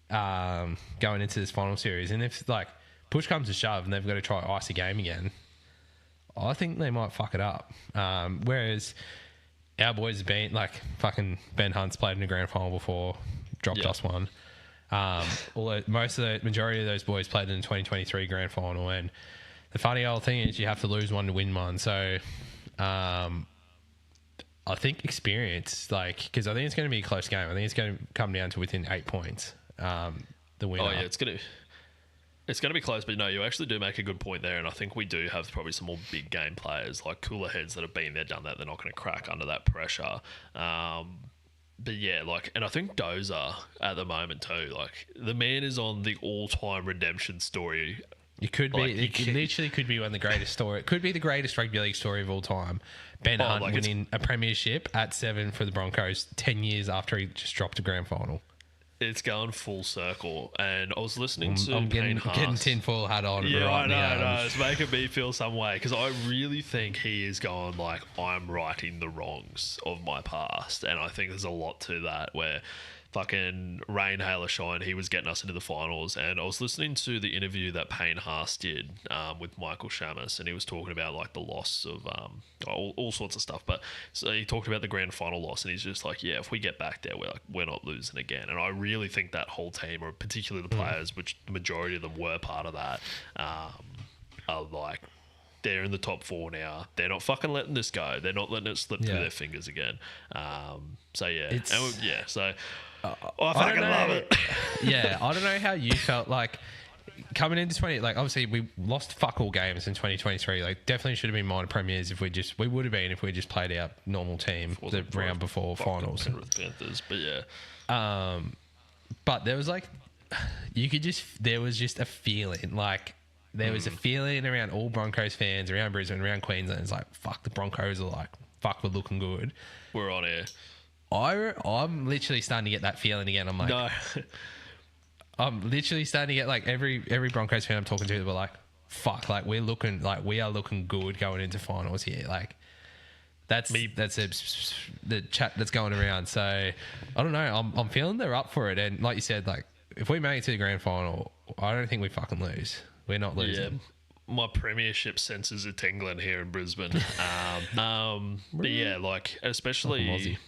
[SPEAKER 2] going into this final series, and if push comes to shove and they've got to try ice a game again, I think they might fuck it up. Whereas our boys have been fucking Ben Hunt's played in a grand final before, dropped us one. Although the majority of those boys played in the 2023 grand final, and the funny old thing is you have to lose one to win one. So I think experience, because I think it's going to be a close game. I think it's going to come down to within 8 points. The winner.
[SPEAKER 1] Oh yeah, it's going to be close, but no, you actually do make a good point there, and I think we do have probably some more big game players cooler heads that have been there, done that. They're not going to crack under that pressure. But yeah, and I think Dozer at the moment too, the man is on the all-time redemption story.
[SPEAKER 2] It could be. It literally could be one of the greatest story. It could be the greatest rugby league story of all time. Ben Hunt winning a premiership at 7 for the Broncos 10 years after he just dropped a grand final.
[SPEAKER 1] It's going full circle, and I was listening to
[SPEAKER 2] getting tinfoil hat on.
[SPEAKER 1] Yeah, right, I know. It's making me feel some way because I really think he is going I'm righting the wrongs of my past, and I think there's a lot to that where fucking rain, hail or shine, he was getting us into the finals. And I was listening to the interview that Payne Haas did with Michael Shamus, and he was talking about the loss of all sorts of stuff. But so he talked about the grand final loss, and he's just yeah, if we get back there, we're not losing again. And I really think that whole team, or particularly the players, which the majority of them were part of that, are they're in the top 4 now. They're not fucking letting this go. They're not letting it slip through their fingers again. So yeah, so I fucking love it.
[SPEAKER 2] Yeah, I don't know how you felt. coming into 20, like obviously we lost fuck all games in 2023. Like definitely should have been minor premiers if we would have been if we just played our normal team the round before finals.
[SPEAKER 1] Penrith Panthers, but yeah.
[SPEAKER 2] But there was like, there was just a feeling like. There was a feeling around all Broncos fans, around Brisbane, around Queensland. It's like, fuck, the Broncos are like, fuck, we're looking good.
[SPEAKER 1] We're on air.
[SPEAKER 2] I'm literally starting to get that feeling again. I'm like,
[SPEAKER 1] No.
[SPEAKER 2] I'm literally starting to get like every Broncos fan I'm talking to, we're like, fuck, like we are looking good going into finals here. Like that's the chat that's going around. So I don't know. I'm feeling they're up for it. And like you said, like if we make it to the grand final, I don't think we fucking lose. We're not losing.
[SPEAKER 1] Yeah, my premiership senses are tingling here in Brisbane. But yeah, like especially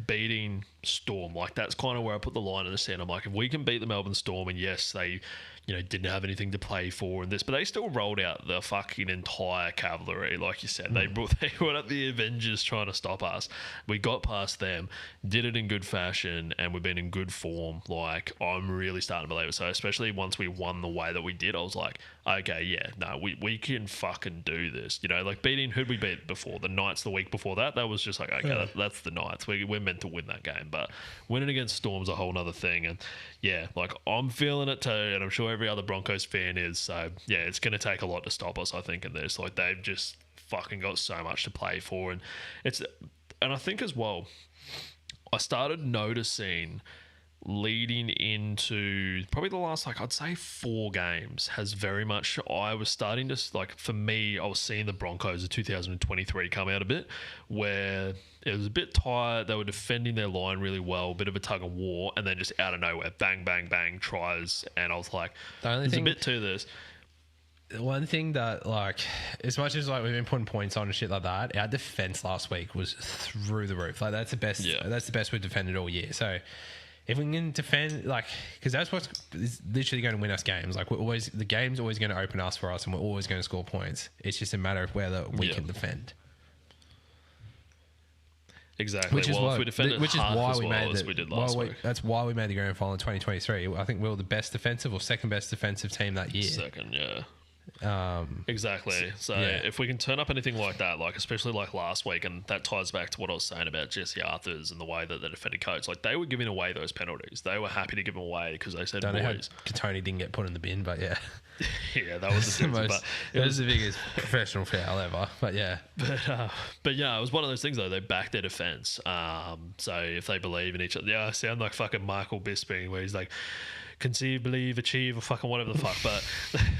[SPEAKER 1] beating Storm, like that's kind of where I put the line in the sand. I'm like, if we can beat the Melbourne Storm, and yes, they, didn't have anything to play for and this, but they still rolled out the fucking entire cavalry, like you said. They brought up the Avengers trying to stop us. We got past them, did it in good fashion, and we've been in good form. Like I'm really starting to believe it. So especially once we won the way that we did, I was like, okay, yeah, no, we can fucking do this. Like beating, who'd we beat before? The Knights the week before that. That was just like, okay, that's the Knights. We're meant to win that game. But winning against Storm's a whole nother thing. And yeah, like I'm feeling it too, and I'm sure every other Broncos fan is. So yeah, it's going to take a lot to stop us, I think, in this. Like they've just fucking got so much to play for. And I think as well, I started noticing leading into probably the last, like, I'd say 4 games has very much, I was starting to, like, for me, I was seeing the Broncos of 2023 come out a bit, where it was a bit tired. They were defending their line really well, a bit of a tug of war, and then just out of nowhere, bang, bang, bang, tries. And I was like, there's a bit to this.
[SPEAKER 2] One thing that, like, as much as like we've been putting points on and shit like that, our defense last week was through the roof. Like that's the best. Yeah. That's the best we've defended all year. So if we can defend, like, because that's what's literally going to win us games. Like the game's always going to open us for us, and we're always going to score points. It's just a matter of whether we can defend.
[SPEAKER 1] Exactly. Which is why
[SPEAKER 2] we made
[SPEAKER 1] as we did last week.
[SPEAKER 2] That's why we made the grand final in 2023. I think we were the best defensive or second best defensive team that year.
[SPEAKER 1] Second, yeah. Exactly. So if we can turn up anything like that, like especially like last week, and that ties back to what I was saying about Jesse Arthurs and the way that they defended coach, like they were giving away those penalties. They were happy to give them away because they said,
[SPEAKER 2] don't know how Tony didn't get put in the bin, but yeah.
[SPEAKER 1] Yeah, that was the most,
[SPEAKER 2] it was the biggest professional foul ever. But yeah.
[SPEAKER 1] But yeah, it was one of those things though. They backed their defense. So if they believe in each other, I sound like fucking Michael Bisping, where he's like, conceive, believe, achieve, or fucking whatever the fuck. But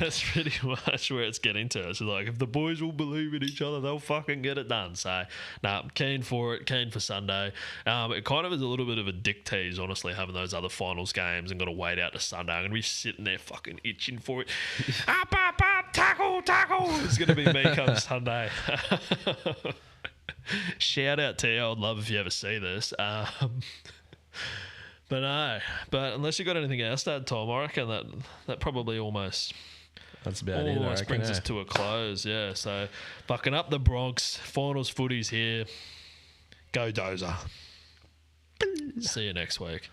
[SPEAKER 1] that's pretty much where it's getting to. It's like, if the boys will believe in each other, they'll fucking get it done. So, I'm keen for it, keen for Sunday. It kind of is a little bit of a dick tease, honestly, having those other finals games and got to wait out to Sunday. I'm going to be sitting there fucking itching for it. Up, tackle. It's going to be me come Sunday. Shout out to you. I'd love if you ever see this. But no, unless you got anything else to add, Tom, I reckon that probably almost brings us to a close. Yeah, so fucking up the Bronx. Finals footy's here. Go Dozer. See you next week.